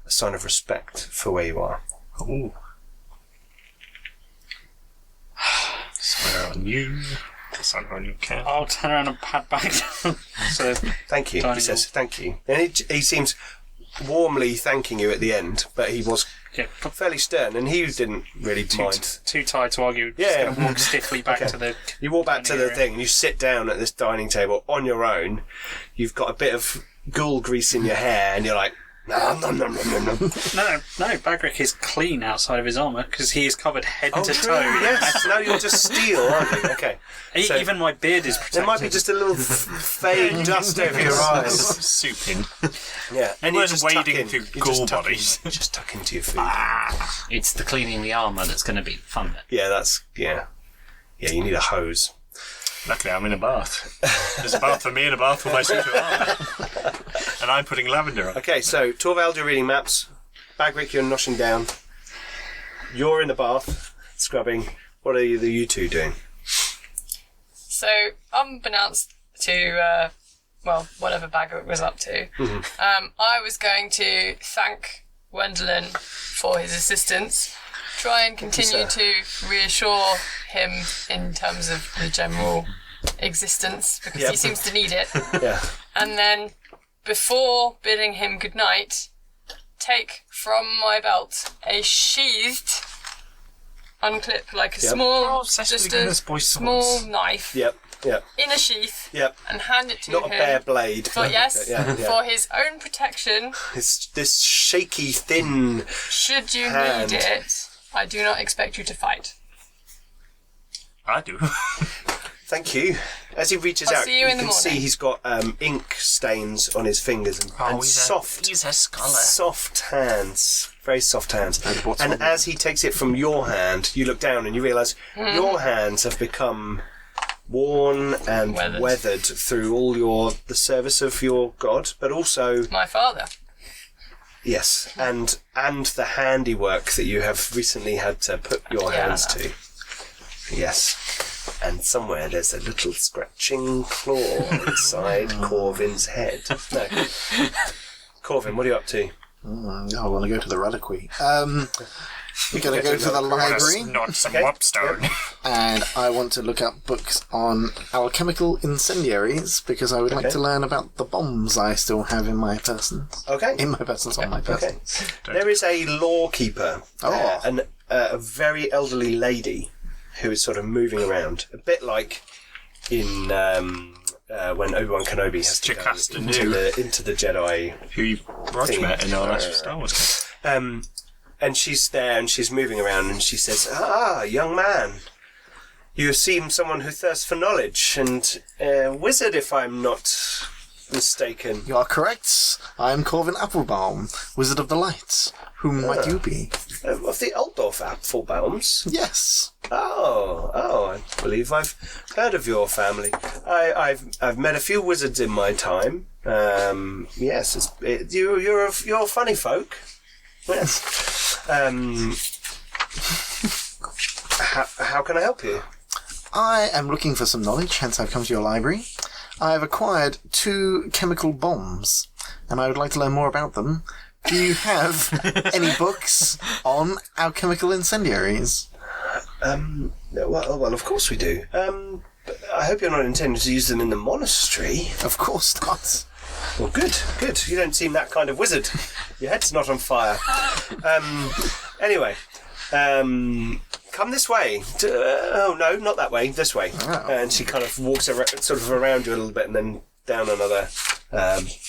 a sign of respect for where you are. Ooh. Swear on you. Swear on you can. I'll turn around and pat back down. So, Thank you, he Dining says. Thank you. And he seems warmly thanking you at the end, but he was yeah, fairly stern, and he didn't really mind. too tired to argue. Yeah. Just going to walk stiffly back to the... You walk back to dining the area. thing, and you sit down at this dining table on your own. You've got a bit of ghoul grease in your hair, and you're like, nom, nom, nom, nom, nom, nom. No, Bagric is clean outside of his armour, because he is covered head to toe. Yes, now you're just steel, aren't you? Okay. So Even my beard is protected. there might be just a little fade dust over your eyes. Souping. Yeah. And you we're just tuck wading in. through You just ghoul tuck in. bodies. You just tuck into your food. It's the cleaning the armour that's going to be the fun bit. Yeah, yeah, you need a hose. Luckily, I'm in a bath. There's a bath for me and a bath for my suit of armour. And I'm putting lavender on. Okay, so Torvald, you're reading maps. Bagric, you're noshing down. You're in the bath, scrubbing. What are you two doing? So, unbeknownst to, whatever Bagric was up to, I was going to thank Wendelin for his assistance, try and continue to reassure him in terms of the general existence, because he seems to need it. Yeah. And then, before bidding him goodnight, take from my belt a unclip like a small, obsessed just with a this boy's small swords. knife, Yep. Yeah. in a sheath Yep. and hand it to Not him. a bare blade. For, yes, Yeah. for his own protection. It's this shaky, thin. Should you Hand. need it, I do not expect you to fight. I do. Thank you. As he reaches I'll out, see you in the can see morning. he's got ink stains on his fingers and He's a scholar. soft hands, very soft hands. And what's And on as he takes it from your hand, you look down and you realise your hands have become worn and weathered through all the service of your god, but also My father. yes, and the handiwork that you have recently had to put your hands to. Yes. And somewhere there's a little scratching claw inside Corvin's head. No. Corvin, what are you up to? I want to go to the reliquary. We're going to go to the library, Not some Okay. whopstone. and I want to look up books on alchemical incendiaries because I would like Okay. to learn about the bombs I still have in my person. Okay. In my persons, on my person. Okay. There is a lawkeeper, a very elderly lady who is sort of moving around, a bit like in when Obi-Wan Kenobi has to go Jocasta into the Jedi. Who Roger Thing. met in our last Star Wars game. And she's there and she's moving around and she says, young man, you seem someone who thirsts for knowledge and wizard, if I'm not mistaken. You are correct. I am Corvin Applebaum, Wizard of the Light. Whom might you be? Of the Altdorf Applebaums. Yes. Oh, I believe I've heard of your family. I've met a few wizards in my time. Yes, you're funny folk. Yes. How can I help you? I am looking for some knowledge, hence I've come to your library. I have acquired 2 chemical bombs, and I would like to learn more about them. Do you have any books on alchemical incendiaries? Well, of course we do. But I hope you're not intending to use them in the monastery. Of course not. Well, good. You don't seem that kind of wizard. Your head's not on fire. Anyway, come this way. Oh, no, not that way. This way. Oh. And she kind of walks sort of around you a little bit and then down another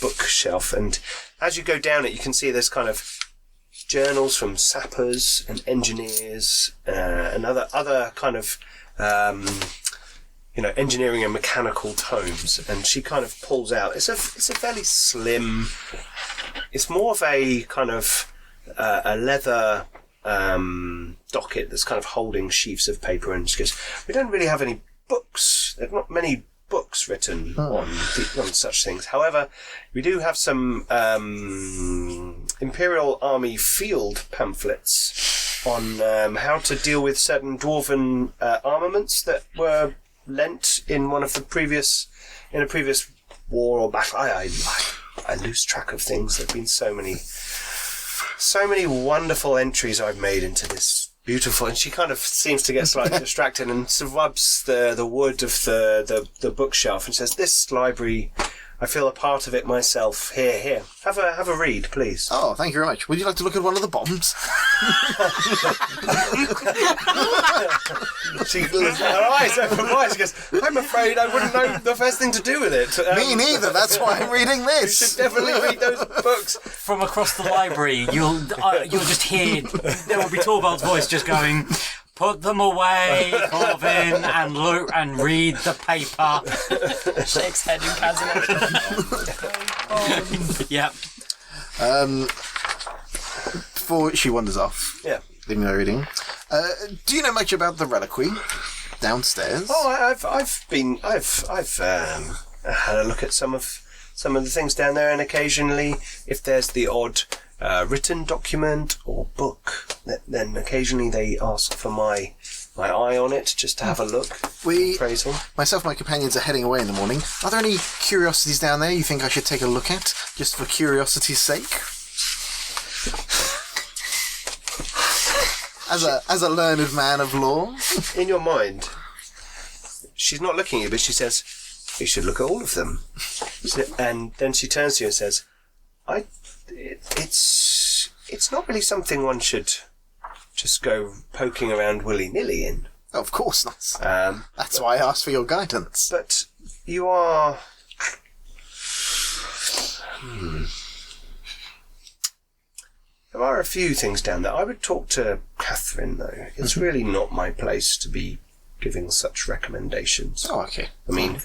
bookshelf. And as you go down it, you can see there's kind of journals from sappers and engineers and other kind of engineering and mechanical tomes. And she kind of pulls out. It's a fairly slim. It's more of a kind of a leather docket that's kind of holding sheafs of paper, and she goes, we don't really have any books. There are not many books written on such things. However, we do have some Imperial Army field pamphlets on how to deal with certain dwarven armaments that were lent in a previous war or battle. I lose track of things. There have been so many wonderful entries I've made into this beautiful, and she kind of seems to get slightly distracted and sort of rubs the wood of the bookshelf and says, this library, I feel a part of it myself. Here. Have a read, please. Oh, thank you very much. Would you like to look at one of the bombs? She her eyes open wide. She goes, I'm afraid I wouldn't know the first thing to do with it. Me neither. That's why I'm reading You this. should definitely read those books. From across the library, you'll just hear there will be Torvald's voice just going, "Put them away, Corvin, and look and read the paper." Shakes head in Kazan. Yep. Before she wanders off, Yeah. leaving my reading. Do you know much about the reliquary downstairs? Oh, I've had a look at some of the things down there, and occasionally, if there's the odd written document or book, then occasionally they ask for my eye on it just to have a look. Appraisal. Myself and my companions are heading away in the morning. Are there any curiosities down there you think I should take a look at, just for curiosity's sake? As a learned man of law. In your mind, she's not looking at you, but she says, you should look at all of them. And then she turns to you and says, it's not really something one should just go poking around willy-nilly in. Of course not. Um, That's why I asked for your guidance. but you are... There are a few things down there. I would talk to Catherine, though. It's really not my place to be giving such recommendations. Oh, okay. I mean,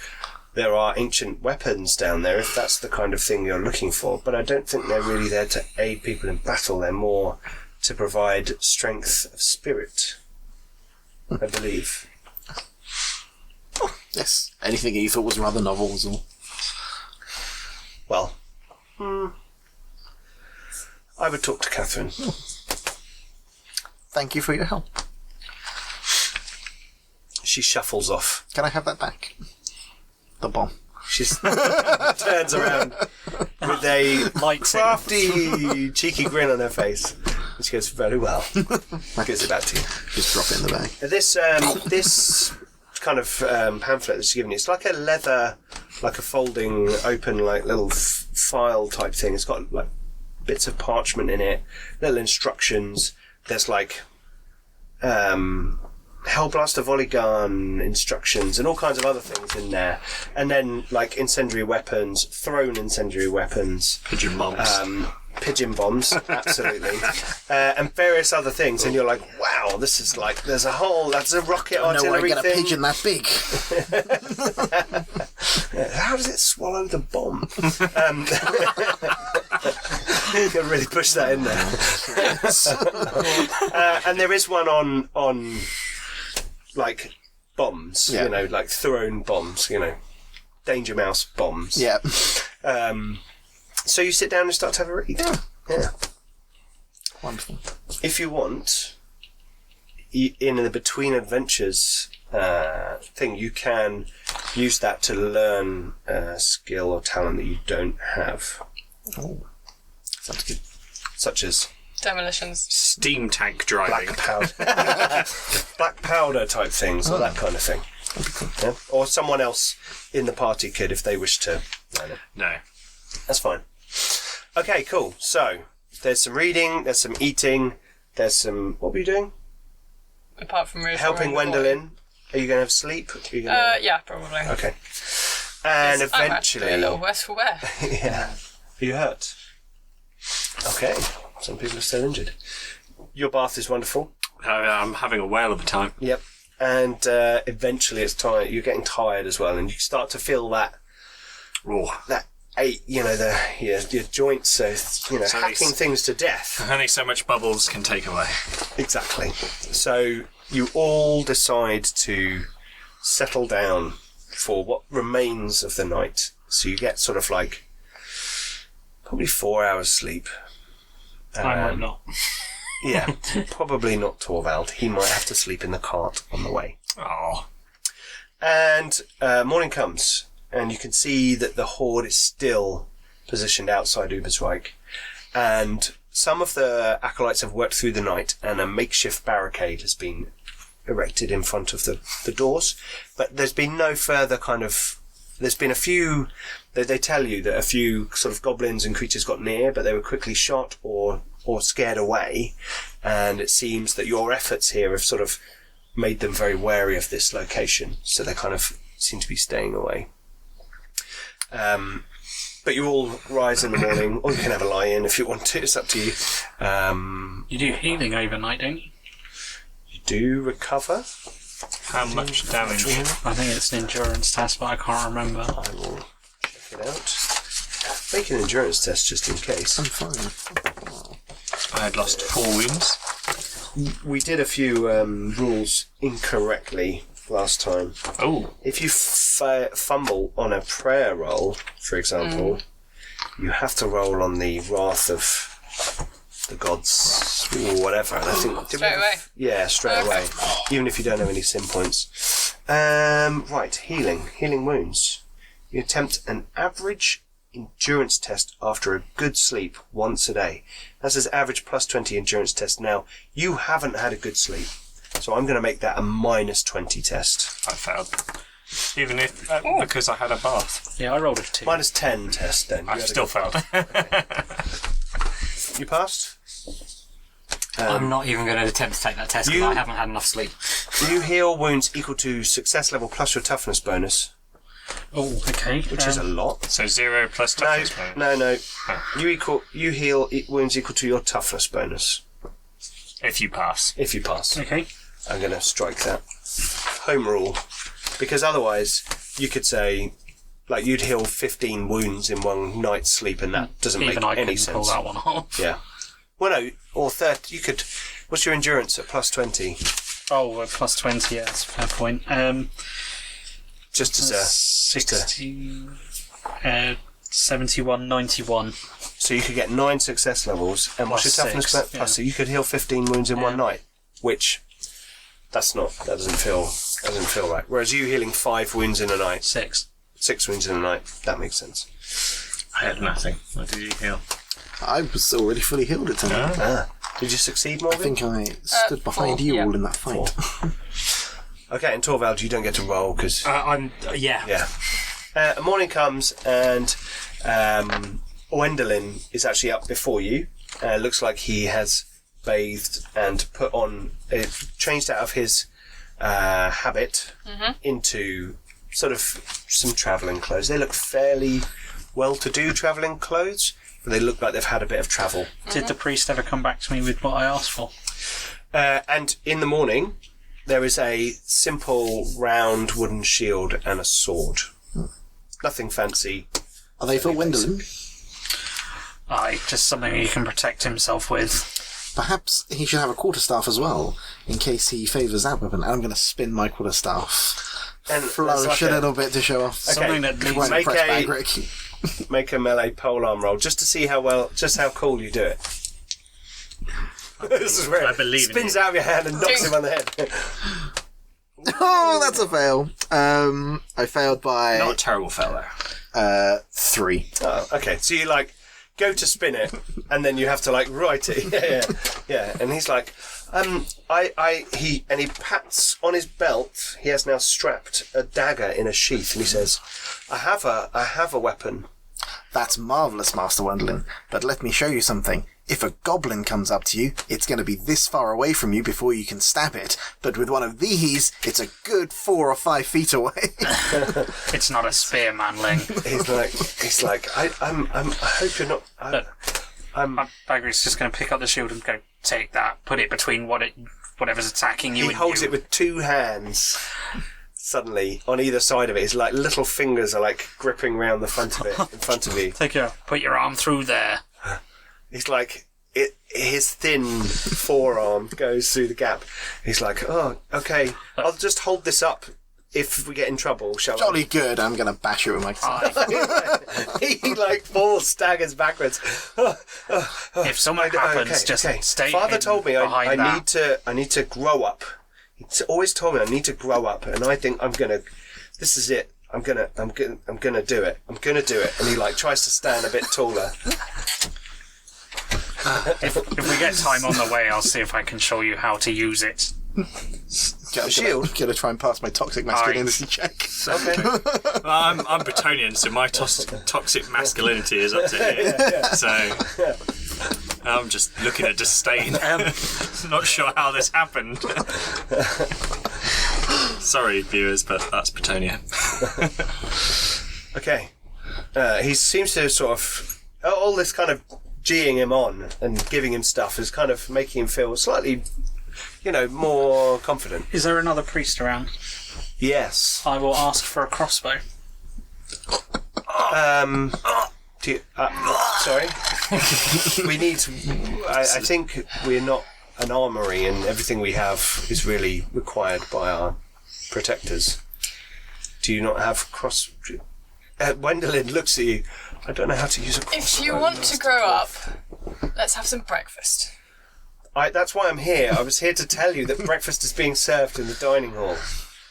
there are ancient weapons down there, if that's the kind of thing you're looking for, but I don't think they're really there to aid people in battle. They're more to provide strength of spirit, I believe. Yes. Anything you thought was rather novel was all. Well, I would talk to Catherine. Thank you for your help. She shuffles off. Can I have that back? The bomb. She turns around with a crafty, cheeky grin on her face. And she goes, very well. Gives it back to you. Just drop it in the bag. This kind of pamphlet that she's given you, it's like a leather, like a folding open, like little file type thing. It's got like bits of parchment in it, little instructions. There's like Hellblaster volley gun instructions and all kinds of other things in there. And then like incendiary weapons, thrown incendiary weapons. Pigeon bombs. Pigeon bombs, absolutely. And various other things. And you're like, wow, this is like, that's a rocket artillery I get a thing. pigeon that big. How does it swallow the bomb? You can really push that in there. And there is one on like bombs, Yeah. you know, like thrown bombs, you know, Danger Mouse bombs. Yeah. So you sit down and start to have a read. Yeah. Wonderful. If you want, in the Between Adventures thing, you can use that to learn a skill or talent that you don't have. Oh. Sounds good. Such as Demolitions. Steam tank driving. black powder type things, or that kind of thing. Yeah? Or someone else in the party could if they wish to learn it. No. That's fine. Okay, cool. So, there's some reading, there's some eating, there's some... What were you doing? Apart from Helping Gwendolyn. Are you going to have sleep? Are you gonna... Yeah, probably. Okay. And I'm actually eventually... a little worse for wear. Yeah. Are you hurt? Okay. Some people are still injured. Your bath is wonderful. I'm having a whale of a time. Yep. And eventually it's tired. You're getting tired as well, and you start to feel that ache, you know, your joints are, you know, So hacking things to death. Only so much bubbles can take away. Exactly. So you all decide to settle down for what remains of the night. So you get sort of like probably 4 hours sleep. I might not. Yeah, probably not Torvald. He might have to sleep in the cart on the way. Oh. And morning comes, and you can see that the horde is still positioned outside Ubersreik. And some of the acolytes have worked through the night, and a makeshift barricade has been erected in front of the doors. But there's been no further kind of... There's been a few... They tell you that a few sort of goblins and creatures got near, but they were quickly shot or scared away. And it seems that your efforts here have sort of made them very wary of this location. So they kind of seem to be staying away. But you all rise in the morning, or you can have a lie-in if you want to. It's up to you. You do healing overnight, don't you? You do recover. How much damage? I think it's an endurance test, but I can't remember. I will check it out. Make an endurance test just in case. I'm fine. I had lost 4 wounds. We did a few rules incorrectly last time. Oh. If you fumble on a prayer roll, for example, you have to roll on the wrath of the gods or whatever. And I think Straight away? Yeah, straight Okay. away. Even if you don't have any sim points. Right, healing wounds. You attempt an average endurance test after a good sleep once a day. That says average plus 20 endurance test. Now, you haven't had a good sleep, so I'm going to make that a minus 20 test. I failed. Even if... because I had a bath. Yeah, I rolled a 2. Minus 10 test then. I've still failed. You passed? I'm not even going to attempt to take that test because I haven't had enough sleep. You heal wounds equal to success level plus your toughness bonus, Oh, okay. which is a lot. So 0 plus toughness bonus. No. You heal wounds equal to your toughness bonus If you pass. if you pass. Okay. I'm going to strike that home rule, because otherwise you could say, like, you'd heal 15 wounds in one night's sleep, and that doesn't Even make I any couldn't pull sense. that one off. Yeah. Well, no, or 30. You could. What's your endurance at plus 20? Oh, plus 20, yeah, that's a fair point. Just as a. 60, 71, 91. So you could get 9 success levels, and what's your Plus toughness? 6, Plus, yeah. so you could heal 15 wounds in one night, which that doesn't feel right. Whereas you healing 5 wounds in a night, 6. 6 wounds in a night, that makes sense. I had nothing. What did you heal? I was already fully healed at 10. Did you succeed, I Morgan? think I stood behind 4, you yeah. all in that fight. Okay, and Torvald, you don't get to roll because Yeah. morning comes and Wendolin is actually up before you. Looks like he has bathed and put on, changed out of his habit into sort of some travelling clothes. They look fairly well-to-do travelling clothes, but they look like they've had a bit of travel. Did the priest ever come back to me with what I asked for? And in the morning, there is a simple round wooden shield and a sword. Nothing fancy. Are they for Wendolin? Aye, just something he can protect himself with. Perhaps he should have a quarterstaff as well, in case he favours that weapon. And I'm going to spin my quarterstaff. And Flourish like a little bit to show off. Something that Quite leads Make impressed a- Bagric. Make a melee polearm roll just to see how cool you do it. This is where I it believe in spins you. out of your hand and knocks him on the head. Oh, that's a fail. I failed by Not a terrible fellow. 3. Oh, okay, so you like go to spin it, and then you have to like write it. Yeah. And he's like, he pats on his belt. He has now strapped a dagger in a sheath, and he says, I have a weapon. That's marvellous, Master Wendolin. But let me show you something. If a goblin comes up to you, it's going to be this far away from you before you can stab it. But with one of these, it's a good 4 or 5 feet away. It's not a spear, manling. He's like, I hope you're not. Bagric's just going to pick up the shield and go, take that, put it between whatever's attacking you He and holds you. it with 2 hands. Suddenly, on either side of it, his like little fingers are like gripping round the front of it, in front of you. Put your arm through there. He's like, his thin forearm goes through the gap. He's like, oh, okay, I'll just hold this up if we get in trouble, shall Jolly good. I'm going to bash it with my staff. Aye. He like falls, staggers backwards. If something happens, just stay Father hidden told me behind I that. need to grow up. He's always told me I need to grow up, and I think I'm gonna. This is it. I'm gonna do it. I'm gonna do it. And he like tries to stand a bit taller. If we get time on the way, I'll see if I can show you how to use it. Shield? I'm going to try and pass my toxic masculinity check. Okay. Well, I'm Bretonian, so my toxic masculinity is up to here. So I'm just looking at disdain. Not sure how this happened. Sorry, viewers, but that's Bretonia. Okay. He seems to sort of all this kind of geeing him on and giving him stuff is kind of making him feel slightly, more confident. Is there another priest around? Yes. I will ask for a crossbow. Do you, sorry. We need. I think we're not an armory, and everything we have is really required by our protectors. Do you not have cross? Wendolin looks at you. I don't know how to use a crossbow. If you want to grow up, let's have some breakfast. That's why I'm here. I was here to tell you that breakfast is being served in the dining hall.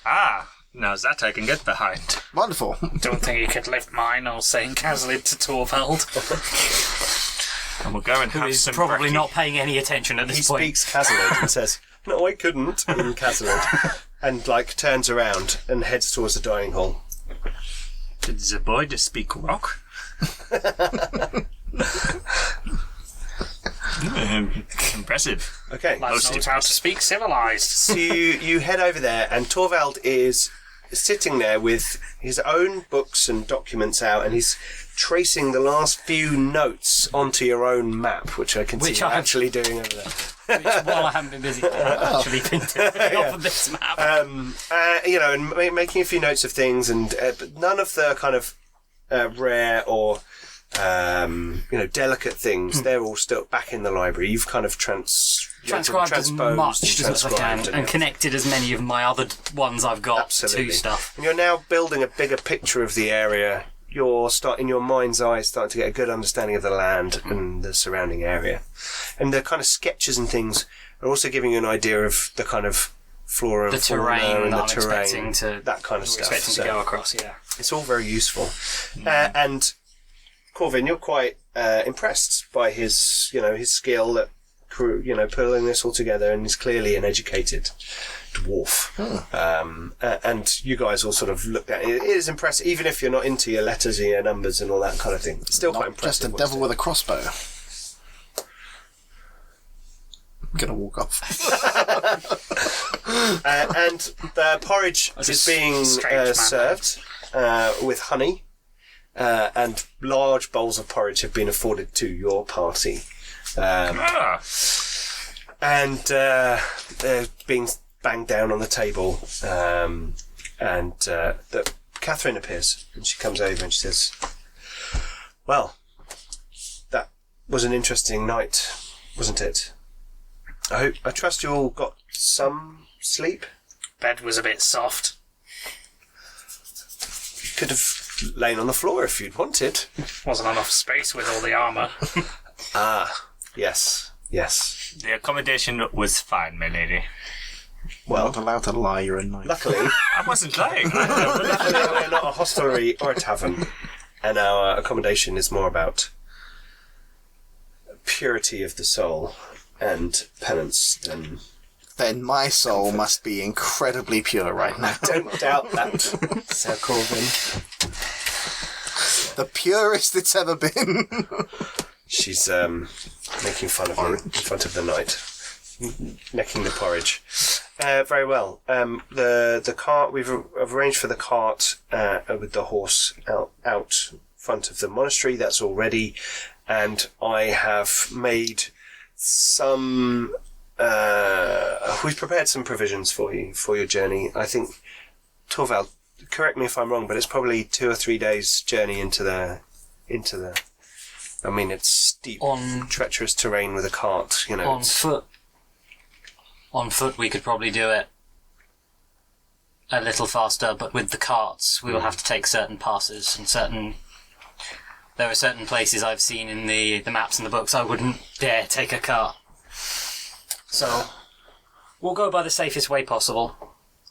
Ah, now that I can get behind. Wonderful. Don't think you could lift mine or say Caslid to Torvald. And we'll go and have He's some probably brekkie. not paying any attention at He this point. speaks Caslid and says, "No, I couldn't." In Caslid, and turns around and heads towards the dining hall. Did the boy just speak rock? Impressive. Okay. Lads knows how to speak civilized. So you head over there, and Torvald is sitting there with his own books and documents out, and he's tracing the last few notes onto your own map, which I can see you actually doing over there. Which, while I haven't been busy, I've actually been doing off of this map. And making a few notes of things, and but none of the kind of rare or delicate things. They're all still back in the library. You've kind of transcribed as much as I can and connected as many of my other ones I've got to stuff. And you're now building a bigger picture of the area. You're starting, your mind's eye, starting to get a good understanding of the land and the surrounding area. And the kind of sketches and things are also giving you an idea of the kind of flora and fauna and the terrain, that kind of stuff. Expecting to go across, yeah. It's all very useful. And Corvin, you're quite impressed by his skill at pulling this all together, and he's clearly an educated dwarf. And you guys all sort of looked at it. It is impressive, even if you're not into your letters and your numbers and all that kind of thing. It's still quite impressive. Just a devil with a crossbow. I'm gonna walk off. And the porridge is being served with honey, and large bowls of porridge have been afforded to your party. And they're being banged down on the table, and Catherine appears, and she comes over and she says, "Well, that was an interesting night, wasn't it? I trust you all got some sleep." Bed was a bit soft. You could have lain on the floor if you'd wanted. Wasn't enough space with all the armour. Yes. The accommodation was fine, my lady. Well, not allowed to lie, you're a knight. Luckily, I wasn't lying. we're not a hostelry or a tavern, and our accommodation is more about purity of the soul and penance than... Then my soul must be incredibly pure right now. Don't doubt that, Sir Corvin. The purest it's ever been. She's making fun of you in front of the knight, necking the porridge. Very well. The cart, we've arranged for the cart with the horse out front of the monastery. That's all ready, and I have made some. We've prepared some provisions for you for your journey. I think, Torvald, correct me if I'm wrong, but it's probably 2 or 3 days' journey into the. I mean, it's steep, treacherous terrain with a cart. On foot. On foot, we could probably do it a little faster, but with the carts, we will have to take certain passes and there are certain places I've seen in the maps and the books I wouldn't dare take a cart. So, we'll go by the safest way possible.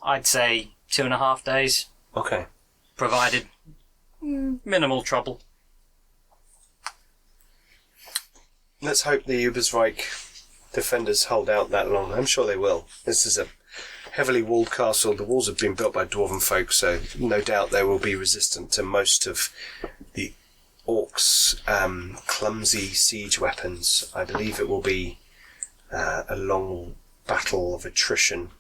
I'd say 2.5 days. Okay. Provided minimal trouble. Let's hope the Ubersreik defenders hold out that long. I'm sure they will. This is a heavily walled castle. The walls have been built by dwarven folk, so no doubt they will be resistant to most of the Orcs' clumsy siege weapons. I believe it will be a long battle of attrition.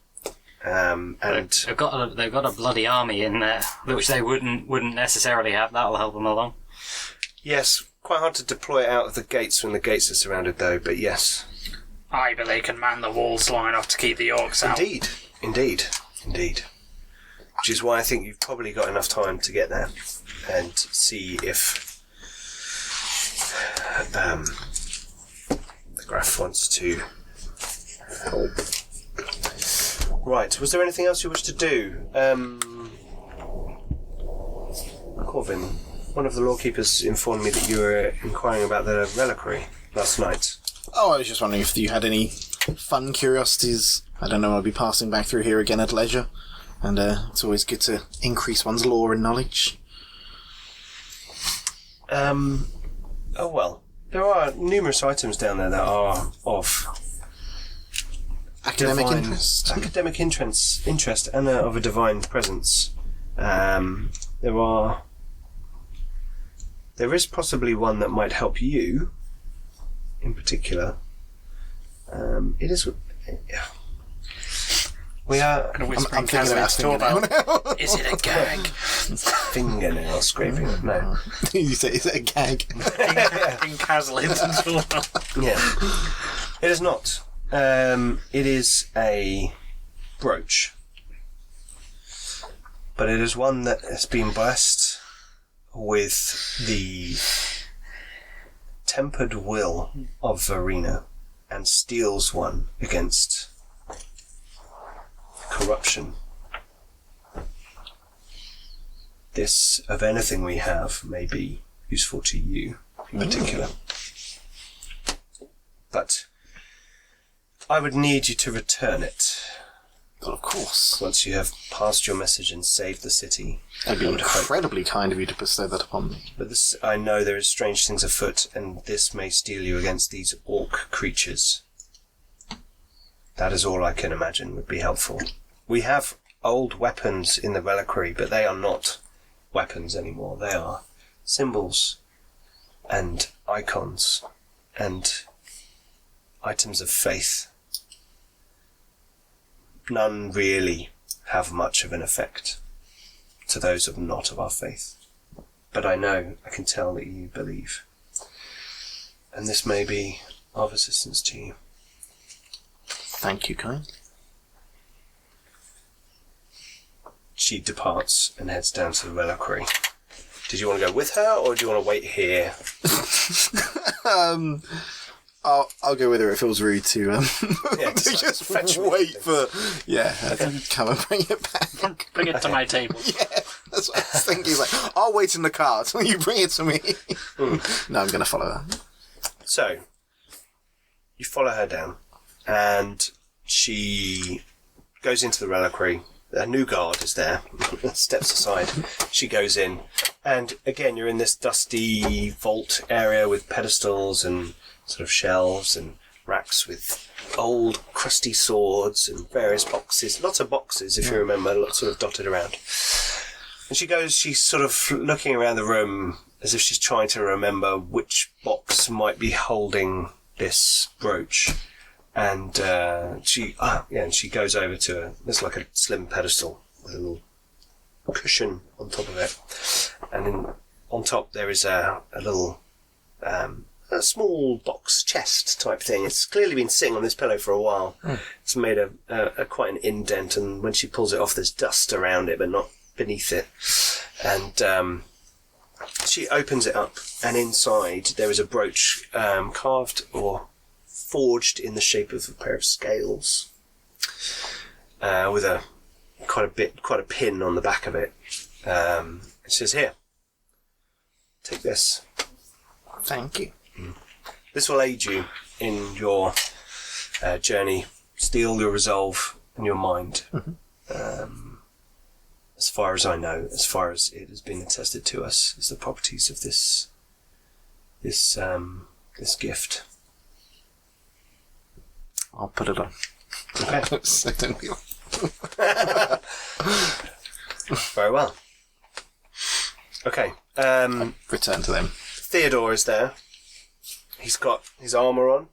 And they've got a bloody army in there, which they wouldn't necessarily have. That'll help them along. Yes, quite hard to deploy it out of the gates when the gates are surrounded, though. But yes, Aye, but they can man the walls long enough to keep the Orcs out. Indeed. Which is why I think you've probably got enough time to get there and see if the Graf wants to help. Right, was there anything else you wish to do? Corvin, one of the lawkeepers informed me that you were inquiring about the reliquary last night. Oh, I was just wondering if you had any fun curiosities. I don't know, I'll be passing back through here again at leisure, and it's always good to increase one's lore and knowledge. Oh well, there are numerous items down there that are of academic interest and of a divine presence. There is possibly one that might help you in particular. It is. We are. I'm thinking about fingernail. Is it a gag? Fingernail scraping. No. You say, is it a gag? Yeah. It is not. It is a brooch. But it is one that has been blessed with the tempered will of Verena and steals one against corruption. This, of anything we have, may be useful to you in particular. But I would need you to return it. Well, of course. Once you have passed your message and saved the city. It'd be incredibly kind of you to bestow that upon me. But this, I know there is strange things afoot, and this may steel you against these orc creatures. That is all I can imagine would be helpful. We have old weapons in the reliquary, but they are not weapons anymore. They are symbols and icons and items of faith. None really have much of an effect to those of not of our faith. But I can tell that you believe. And this may be of assistance to you. Thank you kindly. She departs and heads down to the reliquary. Did you want to go with her, or do you want to wait here? I'll go with her. It feels rude to to just fetch wait for her to come and bring it back. Bring it to my table. Yeah, that's what I was thinking. He's like, I'll wait in the cart when you bring it to me. No, I'm going to follow her. So, you follow her down, and she goes into the reliquary. A new guard is there, steps aside. She goes in, and again, you're in this dusty vault area with pedestals and sort of shelves and racks with old crusty swords and various boxes. Lots of boxes, if you remember, lots sort of dotted around. And she's sort of looking around the room as if she's trying to remember which box might be holding this brooch. And she goes over to there's like a slim pedestal with a little cushion on top of it, and then on top there is a little a small box chest type thing. It's clearly been sitting on this pillow for a while. It's made a quite an indent, and when she pulls it off, there's dust around it, but not beneath it. And she opens it up, and inside there is a brooch carved or forged in the shape of a pair of scales, with quite a pin on the back of it. It says, "Here, take this. Thank you. This will aid you in your journey, steel your resolve and your mind. As far as I know, as far as it has been attested to us, is the properties of this gift." I'll put it on. Okay. Certainly. Very well. Okay. Return to them. Theodore is there. He's got his armour on.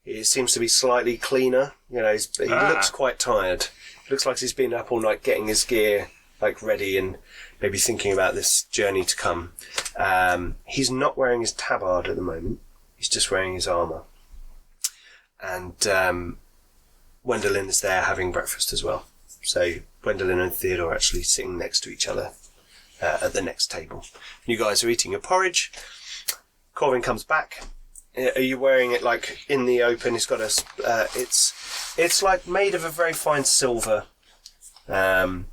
He seems to be slightly cleaner. He looks quite tired. Looks like he's been up all night getting his gear ready and maybe thinking about this journey to come. He's not wearing his tabard at the moment. He's just wearing his armour. And Gwendolyn is there having breakfast as well. So Gwendolyn and Theodore are actually sitting next to each other at the next table. You guys are eating your porridge. Corvin comes back. Are you wearing it in the open? It's got it's made of a very fine silver, and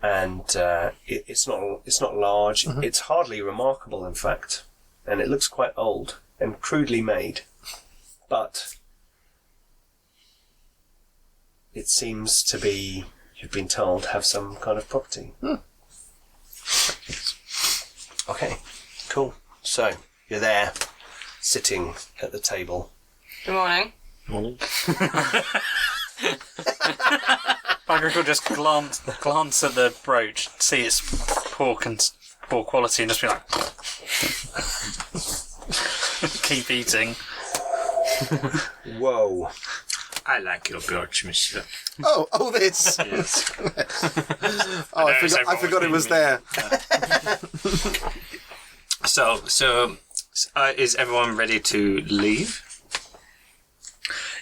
it's not large. Mm-hmm. It's hardly remarkable, in fact, and it looks quite old and crudely made, but it seems to be, you've been told, have some kind of property. Okay, cool. So you're there, sitting at the table. Good morning. Morning. Bagrick will just glance at the brooch, see its poor quality, and just be like, keep eating. Whoa. I like your birch, monsieur. Oh, this. Yes. Oh, I forgot it was there. So, is everyone ready to leave?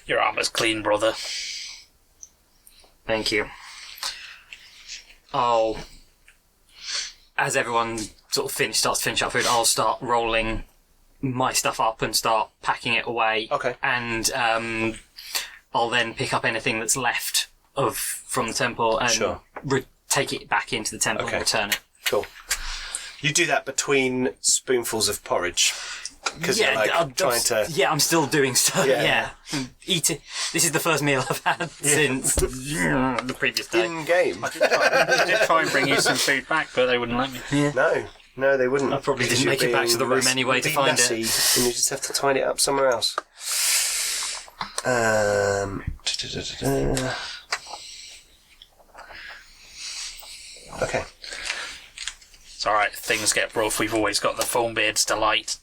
Your armor's clean, brother. Thank you. As everyone sort of starts to finish up food, I'll start rolling my stuff up and start packing it away. Okay. And I'll then pick up anything that's left from the temple and Sure. take it back into the temple Okay. and return it. Cool. You do that between spoonfuls of porridge. Because you're trying to... Yeah, I'm still doing stuff. Yeah. Yeah. Eating. This is the first meal I've had since the previous day. In-game. I did try and bring you some food back, but they wouldn't let me. No, they wouldn't. I probably Because didn't make you're it back to the being room anyway to being find messy, it. and you just have to tidy it up somewhere else. Okay. It's alright, things get rough. We've always got the Foambeard's delight.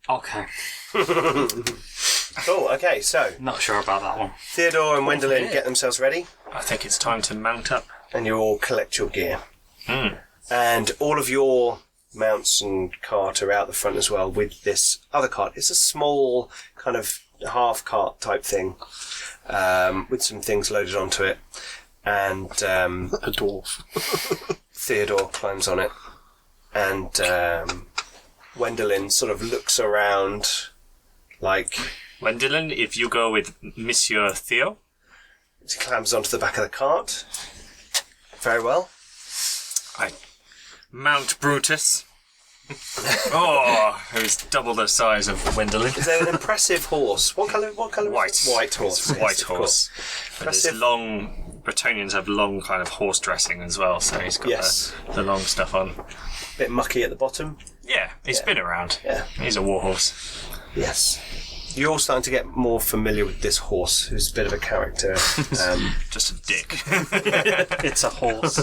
Okay. Cool, okay, so Not sure about that one. Theodore and Wendelin get themselves ready, I think it's time to mount up. and you all collect your gear. And all of your mounts and cart are out the front as well with this other cart. It's a small kind of half cart type thing with some things loaded onto it. And A dwarf. Theodore climbs on it. And Wendelin sort of looks around like... Wendelin, if you go with Monsieur Theo. He climbs onto the back of the cart. Very well. I mount Brutus. Who's double the size of Wendelin. Is there an impressive horse? What colour? White. Is it? White horse. It's a white yes, of horse. course. But it's Impressive. long. Bretonians have long kind of horse dressing as well, so he's got Yes. the long stuff on. Bit mucky at the bottom. Yeah, he's been around. Yeah. He's a war horse. Yes. You're all starting to get more familiar with this horse, who's a bit of a character. Just a dick. It's a horse.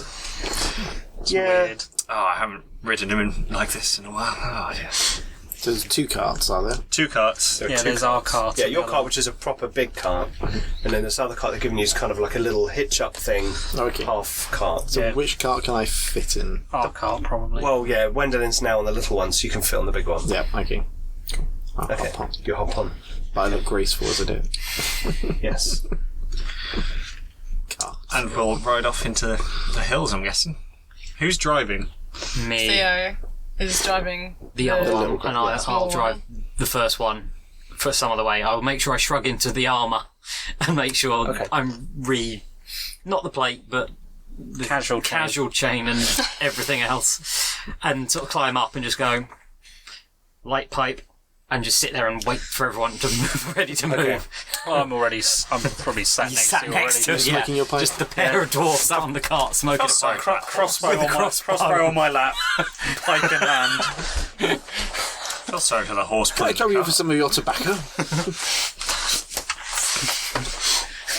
yeah. Weird. I haven't ridden him in like this in a while. Oh, dear. So there's 2 carts, are there? 2 carts. There are Yeah, 2 there's carts. our cart. Yeah, and your the cart, other which is a proper big cart, and then this other cart they're giving you is kind of like a little hitch-up thing, Okay. half cart. So Yeah. which cart can I fit in? Our cart, probably. Well, yeah, Wendelin's now on the little one, so you can fit on the big one. Yeah, okay. Cool. I'll Okay, hop on. you hop on. But I look graceful as I do it. Yes. Cart. And we'll ride off into the hills, I'm guessing. Who's driving? Me, Theo is driving the other little one, bit, and yeah. I'll drive the first one for some of the way. I'll make sure I shrug into the armour and make sure Okay. I'm not the plate, but the Casual chain. casual chain and everything else, and sort of climb up and just go light pipe and just sit there and wait for everyone to move, ready to move. Okay. Well, I'm probably sat You next sat to you next to already. it, yeah. smoking your pipe? Just the pair of dwarfs sat on the cart smoking a pipe. Crossbow, With a on my, crossbow. crossbow on my lap, pipe in hand. Feel sorry for the horse. Can I carry you for some of your tobacco?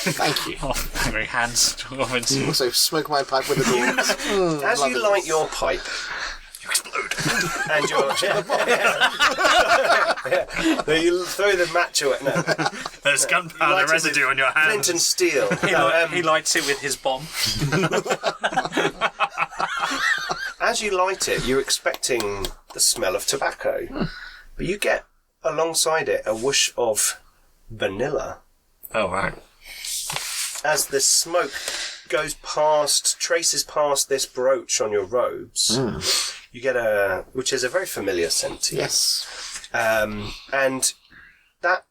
Thank you. Oh, angry hands. Also, smoke my pipe with the dwarves. As you light your pipe, You explode. and you're... No, you throw the match away. No, There's light gunpowder it residue with on your Flint hands. and steel. He lights it with his bomb. As you light it, you're expecting the smell of tobacco, but you get alongside it a whoosh of vanilla. Oh, right. As the smoke traces past this brooch on your robes, you get which is a very familiar scent to you. Yes. And that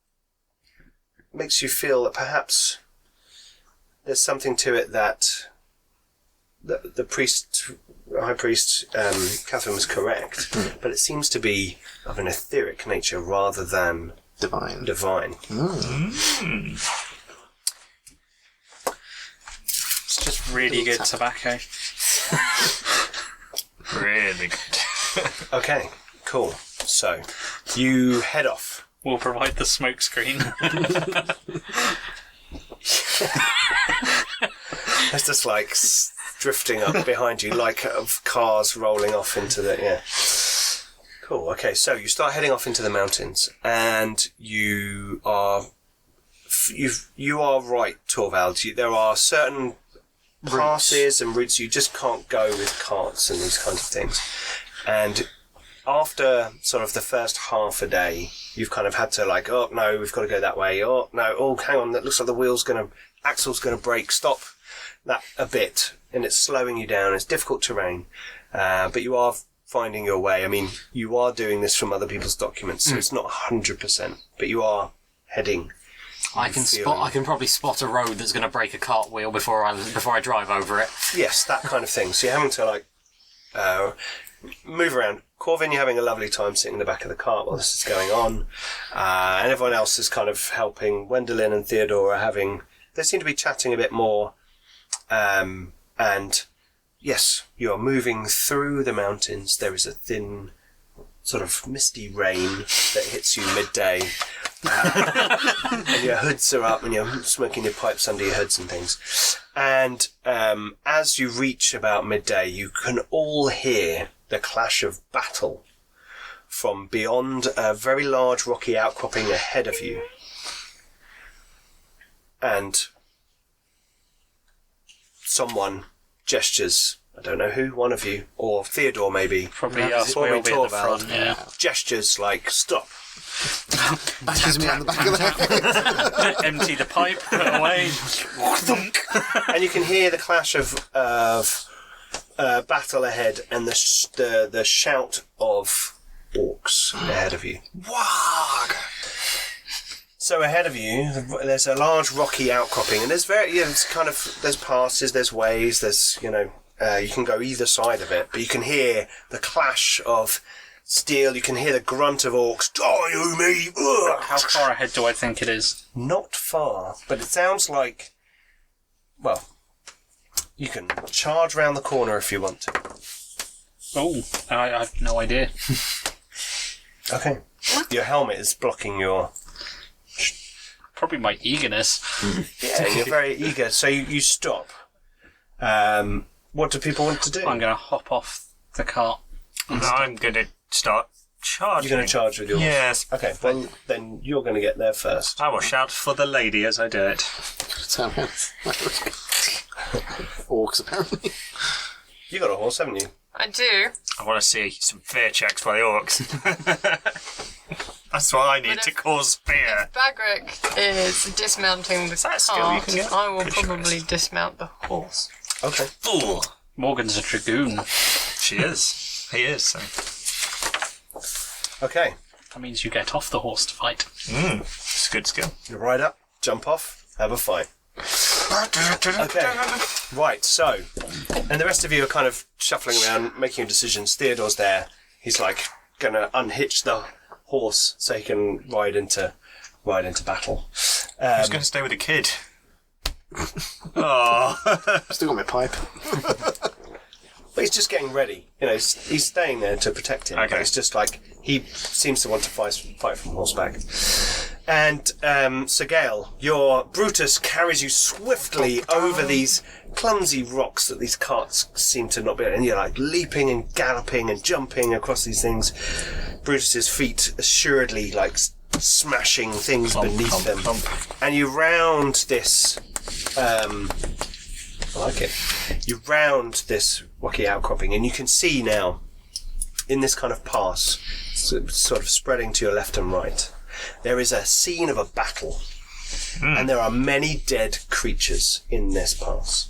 makes you feel that perhaps there's something to it that the high priest, Catherine was correct, but it seems to be of an etheric nature rather than Divine. divine. It's just really good tobacco. Really good. Okay, cool. So, you head off. We'll provide the smoke screen. It's just like drifting up behind you, like of cars rolling off into the... Yeah. Cool. Okay, so you start heading off into the mountains, and you are right, Torvald. There are certain passes and routes you just can't go with carts and these kinds of things. And after sort of the first half a day, you've kind of had to like, oh no, we've got to go that way. Oh no, oh hang on, that looks like the axle's gonna break. Stop that a bit, and it's slowing you down. It's difficult terrain, but you are finding your way. I mean, you are doing this from other people's documents, so it's not 100%, but you are heading. I can probably spot a road that's going to break a cartwheel before I drive over it. Yes, that kind of thing. So you're having to like move around. Corvin, you're having a lovely time sitting in the back of the cart while this is going on, and everyone else is kind of helping. Gwendolyn and Theodore they seem to be chatting a bit more, and yes, you are moving through the mountains. There is a thin, sort of misty rain that hits you midday. And your hoods are up and you're smoking your pipes under your hoods and things. And as you reach about midday, you can all hear the clash of battle from beyond a very large rocky outcropping ahead of you. And someone gestures, I don't know who, one of you, or Theodore maybe. Probably us, we'll be at the Torvald, front, yeah. gestures like, stop. Bashes me on the back of the head. Empty the pipe, put it away. And you can hear the clash of battle ahead and the shout of orcs ahead of you. Wag! So ahead of you, there's a large rocky outcropping, and there's there's passes, there's ways, there's you can go either side of it, but you can hear the clash of steel. You can hear the grunt of orcs. Die, me! Ugh. How far ahead do I think it is? Not far, but it sounds like, well, you can charge round the corner if you want to. Oh, I have no idea. Okay. Your helmet is blocking your... Probably my eagerness. Yeah, you're very eager, so you stop. What do people want to do? I'm going to hop off the cart. I'm going to start charging. You're going to charge with yours? Yes. Okay, well, then you're going to get there first. I will shout for the lady as I do it. Orcs, apparently. You got a horse, haven't you? I do. I want to see some fear checks by the orcs. That's what I need to cause fear. If Bagric is dismounting the that a skill you cart, can get? I will Good probably choice. dismount the horse. Okay. Fool. Morgan's a dragoon. She is. He is. So. Okay. That means you get off the horse to fight. It's a good skill. You ride up, jump off, have a fight. Okay. Right, so, and the rest of you are kind of shuffling around, making decisions. Theodore's there. He's like going to unhitch the horse so he can ride into battle. Who's going to stay with the kid? Oh. Still got my pipe. But he's just getting ready. He's staying there to protect him. Okay. But it's just like he seems to want to fight from horseback. And Sir Gale, your Brutus carries you swiftly over these clumsy rocks that these carts seem to not be. And you're like leaping and galloping and jumping across these things. Brutus's feet assuredly like smashing things beneath them. And you round this. I like it. You round this rocky outcropping, and you can see now, in this kind of pass, sort of spreading to your left and right, there is a scene of a battle, and there are many dead creatures in this pass,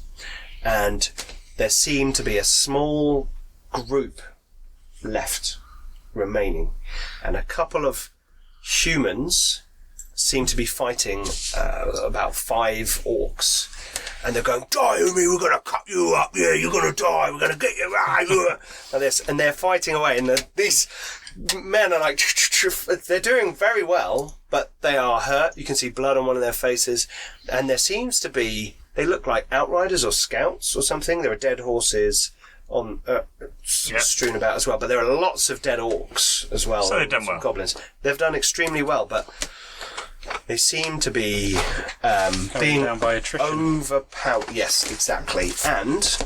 and there seem to be a small group left remaining, and a couple of humans seem to be fighting about 5 orcs. And they're going, die with me, we're going to cut you up, yeah, you're going to die, we're going to get you right. And they're fighting away, and these men are like, they're doing very well, but they are hurt. You can see blood on one of their faces, and there seems to be, they look like outriders or scouts or something. There are dead horses on strewn about as well, but there are lots of dead orcs as well. So they've done well. Goblins. They've done extremely well, but they seem to be being down by attrition. overpowered. Yes, exactly. And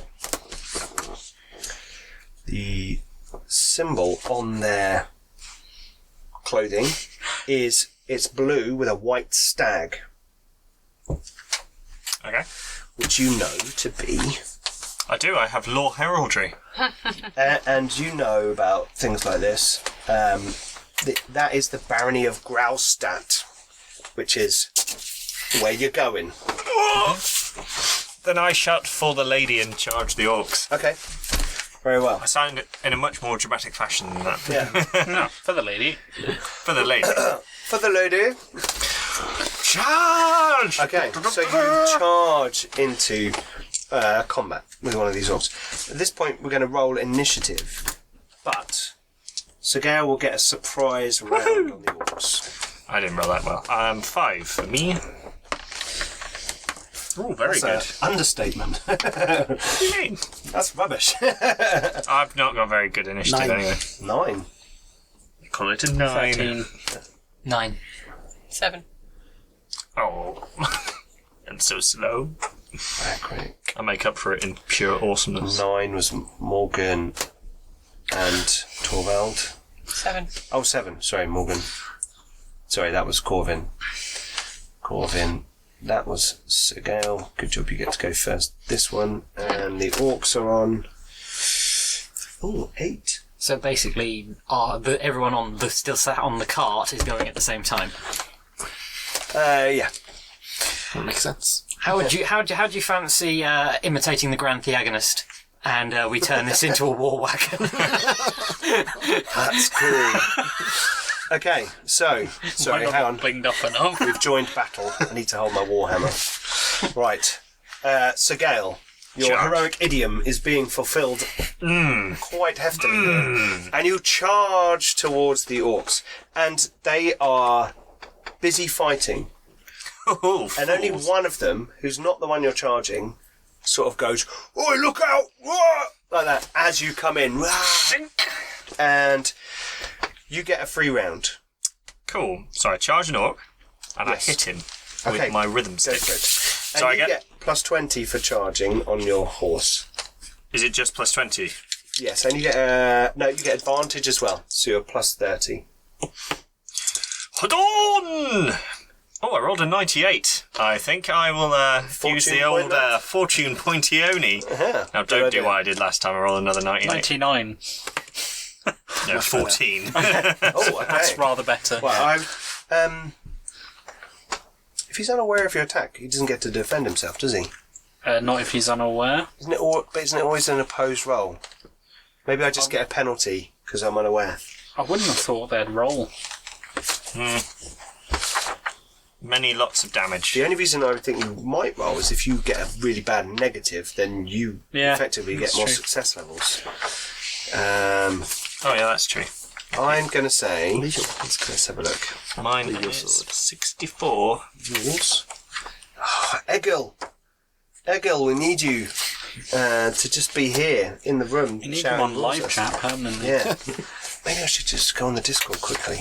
the symbol on their clothing it's blue with a white stag, Okay. which you know to be, I do. I have law heraldry. and you know about things like this. That is the barony of Graustadt, which is where you're going. Then I shout for the lady and charge the orcs. Okay, very well. I signed it in a much more dramatic fashion than that. Yeah, No, for the lady. For the lady. for the lady. Charge! Okay, so you charge into combat with one of these orcs. At this point, we're going to roll initiative, but Sir Gale will get a surprise round on the orcs. I didn't roll that well. 5 for me. Oh, very That's good. an understatement. What do you mean? That's rubbish. I've not got very good initiative 9. anyway. 9. Call it a 9. 13. 9. 7. Oh. And so slow. Quick. I make up for it in pure awesomeness. 9 was Morgan and Torvald. 7. Oh, 7. Sorry, Morgan. Sorry, that was Corvin. That was Sir Gale. Good job, you get to go first. This one, and the orcs are on. Oh, 8. So basically, everyone on the still sat on the cart is going at the same time. Yeah. That makes sense. How would you fancy imitating the Grand Theagonist? And we turn this into a war wagon. That's cool. Okay, so sorry, Might not hang on. Blinged up enough. We've joined battle. I need to hold my warhammer. Right, Sir Gale, your Charge. heroic idiom is being fulfilled quite heftily here, and you charge towards the orcs, and they are busy fighting, Oh, and only fools. one of them, who's not the one you're charging, sort of goes, "Oi, look out!" Whoa! Like that as you come in, and you get a free round. Cool. So I charge an orc, and Yes. I hit him Okay, with my rhythm Go stick. for it. And So I you get... get plus 20 for charging on your horse. Is it just plus 20? Yes, and you get no, you get advantage as well. So you're plus 30. Hold on! Oh, I rolled a 98. I think I will use the Fortune old point fortune pointione. Now, Good don't do idea. what I did last time. I rolled another 98. 99. No, 14. Oh, okay. That's rather better. Well, if he's unaware of your attack, he doesn't get to defend himself, does he? Not if he's unaware. Isn't it always an opposed roll? Maybe I just get a penalty because I'm unaware. I wouldn't have thought they'd roll. Many lots of damage. The only reason I would think you might roll is if you get a really bad negative, then you effectively get that's more true. success levels. Oh, yeah, that's true. I'm going to say... Let's have a look. Mine your is sword. 64. Yours? Oh, Egil, we need you to just be here in the room. You need him shouting on live orders. chat permanently. Yeah. Maybe I should just go on the Discord quickly.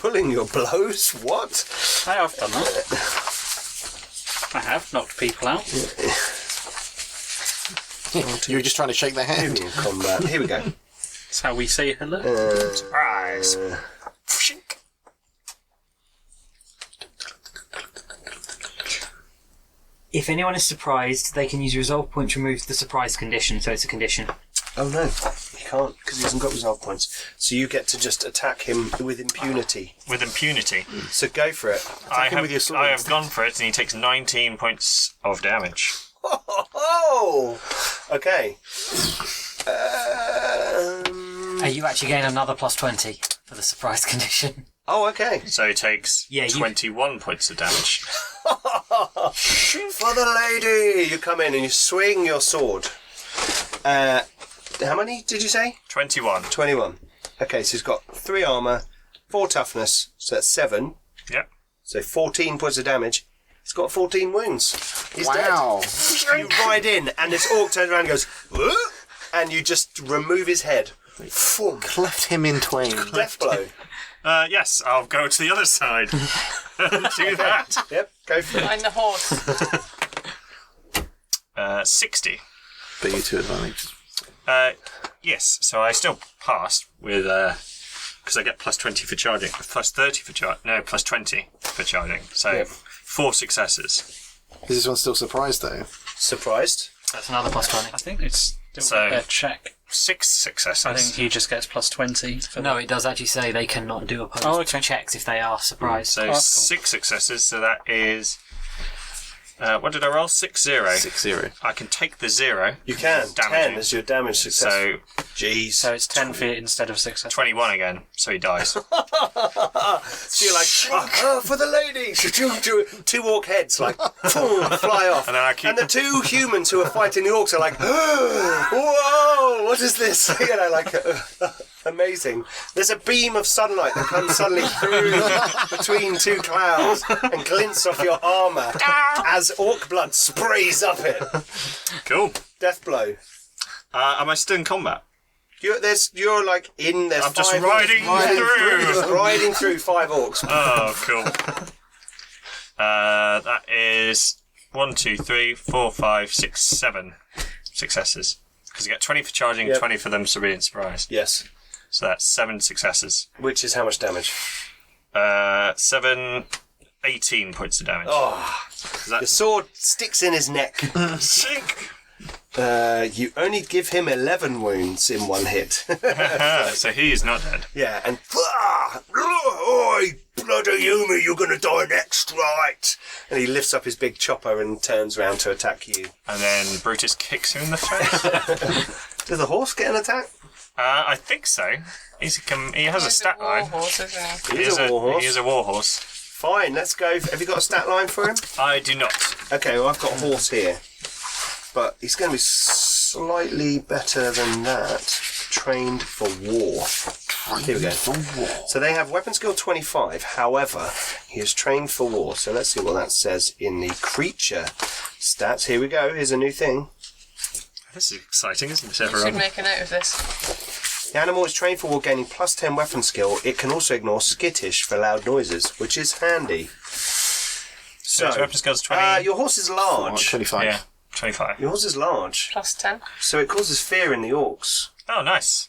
Pulling your blows? What? I have done that. I have knocked people out. You were just trying to shake their hand. In combat. Here we go. That's how we say hello. Surprise. If anyone is surprised, they can use a resolve point to remove the surprise condition, so it's a condition. Oh no, he can't because he hasn't got resolve points. So you get to just attack him with impunity. With impunity. So go for it. Attack him with your sword. I have gone for it, and he takes 19 points of damage. Oh, okay. You actually gain another plus 20 for the surprise condition. Oh, okay. So he takes Yeah, you- 21 points of damage. For the lady, you come in and you swing your sword. How many did you say? 21. 21. Okay, so he's got 3 armour, 4 toughness, so that's 7. Yep. So 14 points of damage. He's got 14 wounds. He's Wow. dead. You ride in, and this orc turns around and goes, "Whoa," and you just remove his head. Boom. Cleft him in twain. Death blow. Yes, I'll go to the other side. Do that. Yep, go for it. I'm the horse. 60. But you 2 advantages. Yes, so I still passed with, because I get plus 20 for charging, plus 30 for charging, no, plus 20 for charging. So 4 successes. Is this one still surprised though? Surprised? That's another plus 20. I think it's still So- a check. 6 successes. I think he just gets plus 20. For No, it does actually say they cannot do opposed okay. checks if they are surprised. So Oh, that's cool. 6 successes, so that is... what did I roll? 6-0. 6-0. I can take the 0. You can. 10 Damaging. is your damage success. So Jeez. So it's 10 feet instead of 6. 21 again, so he dies. So you're like, for the lady! 2 orc heads, like, boom, fly off. And then I keep- And the 2 humans who are fighting the orcs are like, whoa, what is this? You know, like, amazing. There's a beam of sunlight that comes suddenly through between 2 clouds and glints off your armour as orc blood sprays up it. Cool. Death blow. Am I still in combat? You're like in there. I'm just riding through. Just riding through 5 orcs. Oh, cool. That is 1, 2, 3, 4, 5, 6, 7 successes. Because you get 20 for charging, Yep. 20 for them being surprised. Yes. So that's 7 successes. Which is how much damage? 7, 18 points of damage. Oh, that- the sword sticks in his neck. Sink! You only give him 11 wounds in 1 hit. So he is not dead. Yeah, and oi, bloody human, you're gonna die next, right? And he lifts up his big chopper and turns around to attack you. And then Brutus kicks him in the face. Does the horse get an attack? I think so. He has a stat line. Horse, isn't he? He is a war horse. He is a warhorse. Fine, let's go. Have you got a stat line for him? I do not. Okay, well, I've got a horse here. But he's going to be slightly better than that. Trained for war. Here we go. So they have weapon skill 25. However, he is trained for war. So let's see what that says in the creature stats. Here we go. Here's a new thing. This is exciting, isn't it, You should everyone? make a note of this. The animal is trained for war, gaining plus 10 weapon skill. It can also ignore skittish for loud noises, which is handy. So his weapon skill's 20. Your horse is large. 25. Yeah, 25. Your horse is large, Plus 10. so it causes fear in the orcs. Oh, nice.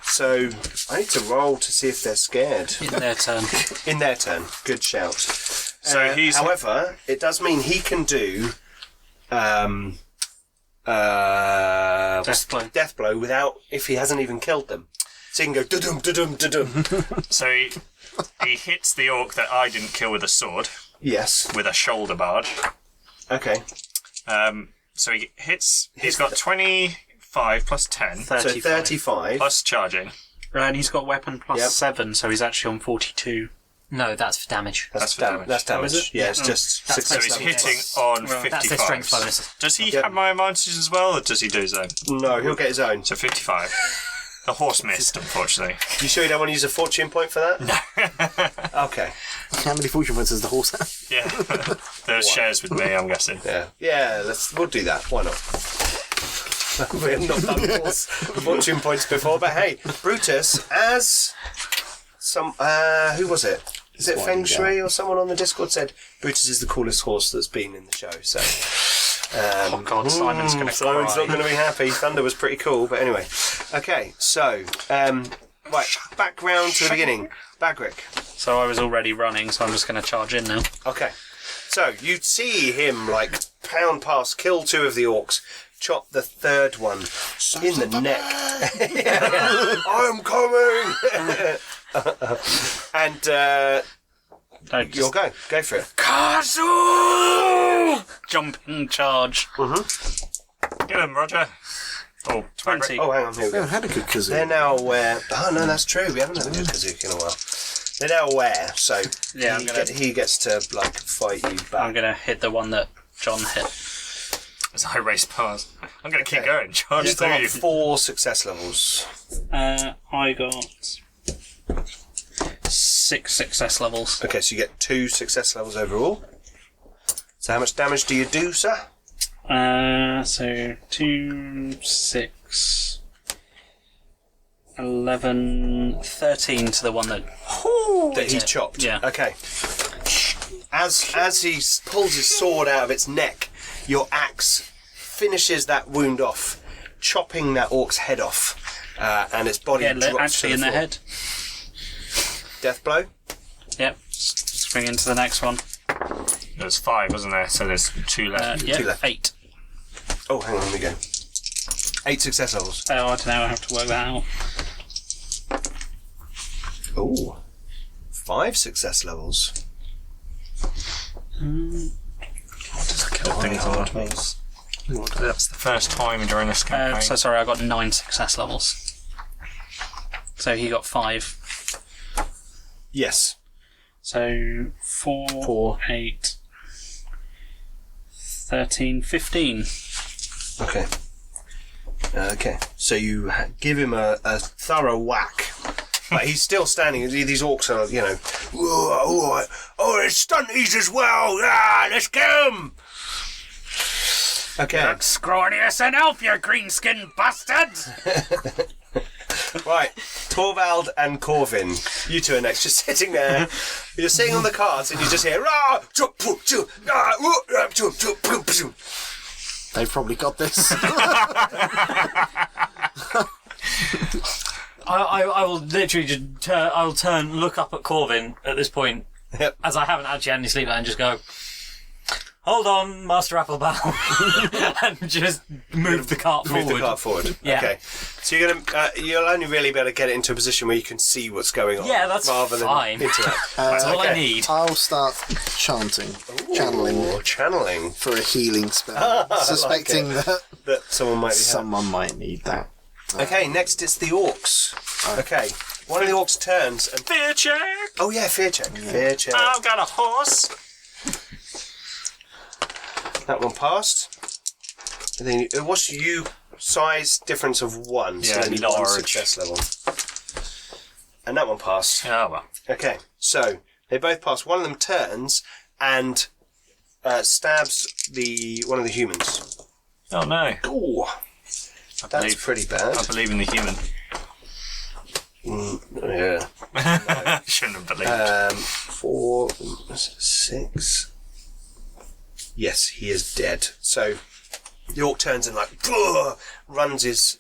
So I need to roll to see if they're scared. In their turn. In their turn. Good shout. So he's... However, it does mean he can do Death blow. without, if he hasn't even killed them. So he can go da-dum, da-dum, da-dum. So he hits the orc that I didn't kill with a sword, Yes. with a shoulder barge. Okay. So he hits... He's got 25 plus 10 So 35. plus charging. And he's got weapon plus Yep. 7, so he's actually on 42. No, that's for damage. That's for damage. That's damage. Oh, is it? Yeah, it's just That's So success he's level. hitting on Right. 55. That's their strength bonus. Does he Yep. have my advantages as well, or does he do his own? No, he'll get his own. So 55. The horse missed, unfortunately. You sure you don't want to use a fortune point for that? No. Okay. How many fortune points does the horse have? Yeah. There's shares with me, I'm guessing. Yeah. Yeah, we'll do that. Why not? We've not done horse fortune points before, but hey, Brutus, as some who was it? Is it Feng Shui or someone on the Discord said Brutus is the coolest horse that's been in the show? So, Oh god, Simon's going to Simon's cry. not going to be happy. Thunder was pretty cool, but anyway. Okay, so right, back round to the beginning. Bagric. So I was already running, so I'm just going to charge in now. Okay, so you see him like pound past, kill 2 of the orcs. Chop the 3rd one in the neck. I'm coming! And No, you'll just go. Go for it. Kazu! Jumping charge. Get him, Roger. Oh, 20. Oh, hang on. Here we We go. haven't had a good kazoo. They're now aware. Oh, no, that's true. We haven't had a good Kazook in a while. They're now aware, so Yeah, he gets to like fight you back. I'm going to hit the one that John hit. As I race past. I'm going to keep Okay. going. Charge You've through got you. 4 success levels. I got 6 success levels. Okay, so you get 2 success levels overall. So how much damage do you do, sir? So 2, 6, 11, 13 to the one that. That he chopped. Yeah. Okay. As he pulls his sword out of its neck, your axe finishes that wound off, chopping that orc's head off, and its body Yeah, drops actually to in the the floor. head. Death blow. Yep. Spring into the next one. There's 5, wasn't there? So there's 2 left. Yeah, Two left. 8. Oh, hang on, let me go. 8 success levels. Oh, I don't know. I have to work that out. Ooh. 5 success levels. That's the first time during this campaign. So sorry, I got 9 success levels. So he got 5. Yes. So 4, 8, 13, 15. Okay. Okay. So you give him a thorough whack. But he's still standing. These orcs are, you know, let's stun these as well. Let's get them. Okay. Scrawnius and elf, you green-skinned bastard! Right. Torvald and Corvin. You two are next. Just sitting there. You're just sitting on the cards and you just hear, They've probably got this. I will literally just I'll look up at Corvin at this point, Yep. as I haven't actually had any sleep, and just go, hold on, Master Applebow, and just move the cart forward. Move the cart forward. Yeah. Okay. So you're gonna, you'll only really be able to get it into a position where you can see what's going on. Yeah, that's rather fine. than interact. That's all I okay. need. I'll start chanting, channeling Ooh, channeling. for a healing spell, suspecting that That someone might be. someone might need that. Okay, next it's the orcs. Okay, one of the orcs turns and. Fear check! Oh yeah, fear check. Fear check. I've got a horse! That one passed. And then what's you size difference of 1? So Yeah, you need 1 large. success level. And that one passed. Oh well. Okay, so they both pass. One of them turns and stabs one of the humans. Oh no. Ooh, that's pretty I bad. believe in the human. Yeah. Shouldn't have believed. 4, 6. Yes, he is dead. So the orc turns and runs his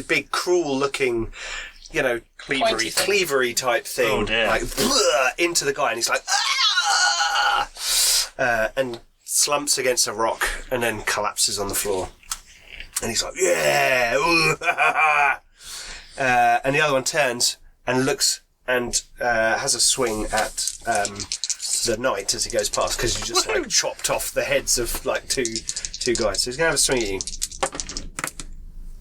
big, cruel-looking, you know, Pointy thing. cleavery type thing, Oh, dear. into the guy, and he's like, and slumps against a rock, and then collapses on the floor. And he's like, yeah, and the other one turns and looks and has a swing at the knight as he goes past, because you just chopped off the heads of two guys. So he's gonna have a swing at you.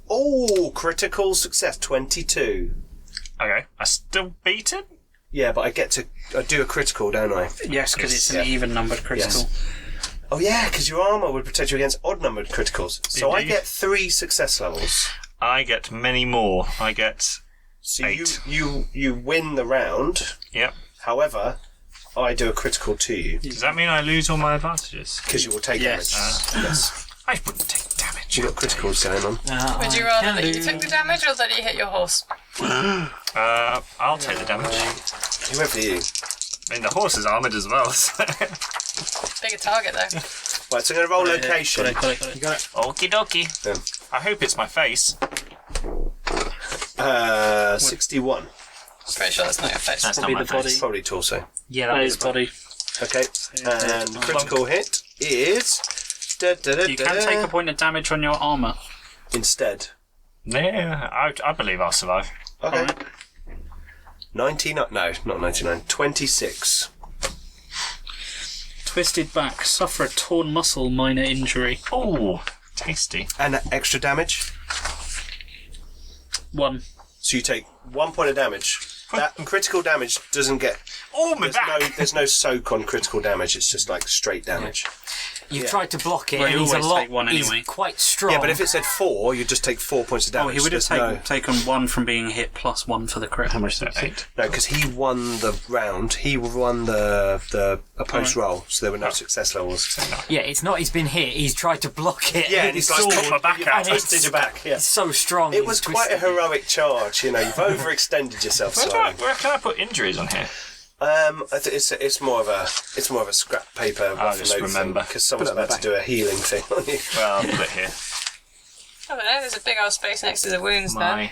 Oh, critical success, 22. Okay. I still beat it? Yeah, but I do a critical, don't I? Yes, because it's Yeah. an even-numbered critical. Yes. Oh yeah, because your armour would protect you against odd-numbered criticals. So I Indeed. get 3 success levels. I get many more. I get... So 8. you win the round. Yep. However, I do a critical to you Does that mean I lose all my advantages? because you will take Yes. damage. Yes, I wouldn't take damage. you got criticals going on. Would you rather that you took the damage or that he hit your horse? I'll take the damage. Whoever you. I mean, the horse is armoured as well. So. Bigger target though. Right, so I'm going to roll location. Got it. You got it. Okie dokie. Yeah. I hope it's my face. 61. Pretty sure that's not your face. That's Probably not my the body. face. Probably torso. Yeah, That that is is body. Okay, and the critical hit is... You can take a point of damage on your armour. Instead. Yeah, I believe I'll survive. Okay. Alright. 99... No, not 99. 26. Twisted back. Suffer a torn muscle, minor injury. Oh, tasty. And extra damage. 1. So you take 1 point of damage. That critical damage doesn't get... Oh, my back! There's no soak on critical damage. It's just like straight damage. You've Yeah. tried to block it, Well, and you he's a always lot. take one anyway. He's quite strong. Yeah, but if it said 4, you'd just take 4 points of damage. Oh, he would have There's taken 1 from being hit plus 1 for the crit. How much did it take? 8. No, because he won the round. He won the post roll, so there were no success levels. yeah, it's not. He's been hit. He's tried to block it. Yeah, with and his he's like, sword, "Cut my back you out." twisted your back. Yeah. He's so strong. It he's was quite a twisted. heroic charge. You know, you've overextended yourself slightly. Where can I put injuries on here? I think it's more of a scrap paper. I'll just remember. because someone's Put it on about the to do a healing thing on you. Well, I'll put it here. I don't know, there's a big old space next to the wounds there. My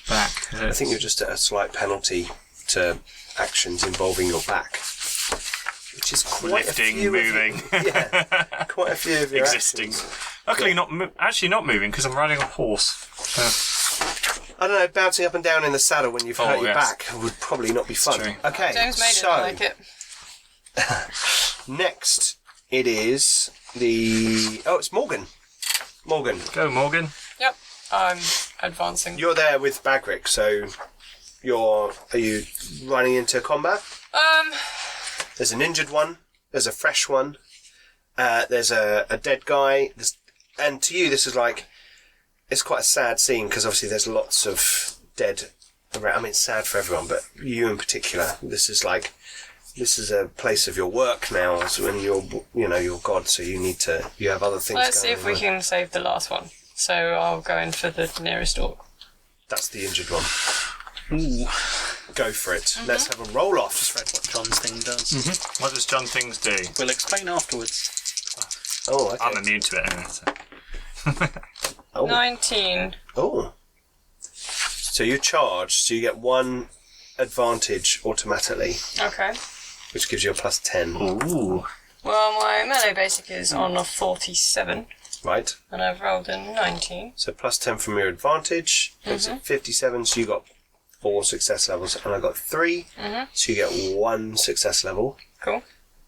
back. I think you're just at a slight penalty to actions involving your back, which is quite Lifting, a few moving. quite a few of your Existing. actions. Luckily, actually not moving because I'm riding a horse. I don't know, bouncing up and down in the saddle when you've hurt your yes. back would probably not be fun. true. Okay, James made so it like it. next it is the... Oh, it's Morgan. Morgan, Go, Morgan. Yep, I'm advancing. you're there with Bagric, so are you running into combat? There's an injured one, there's a fresh one, there's a dead guy, and to you this is like, it's quite a sad scene because obviously there's lots of dead around. I mean, it's sad for everyone, but you in particular, this is a place of your work now, and you're God, so you have other things Let's see going if we on. can save the last one. So I'll go in for the nearest orc. That's the injured one. Ooh. Go for it. Let's have a roll off. Just read what John's thing does. What does John Things do? We'll explain afterwards. Oh, okay. I'm immune to it anyway. So. Oh. 19. Oh. So you charge, so you get one advantage automatically, Okay. which gives you a plus 10, Ooh. Well, my melee basic is on a 47, right? and I've rolled a 19. So plus 10 from your advantage, makes it 57, so you got 4 success levels, and I got 3, so you get 1 success level. Cool.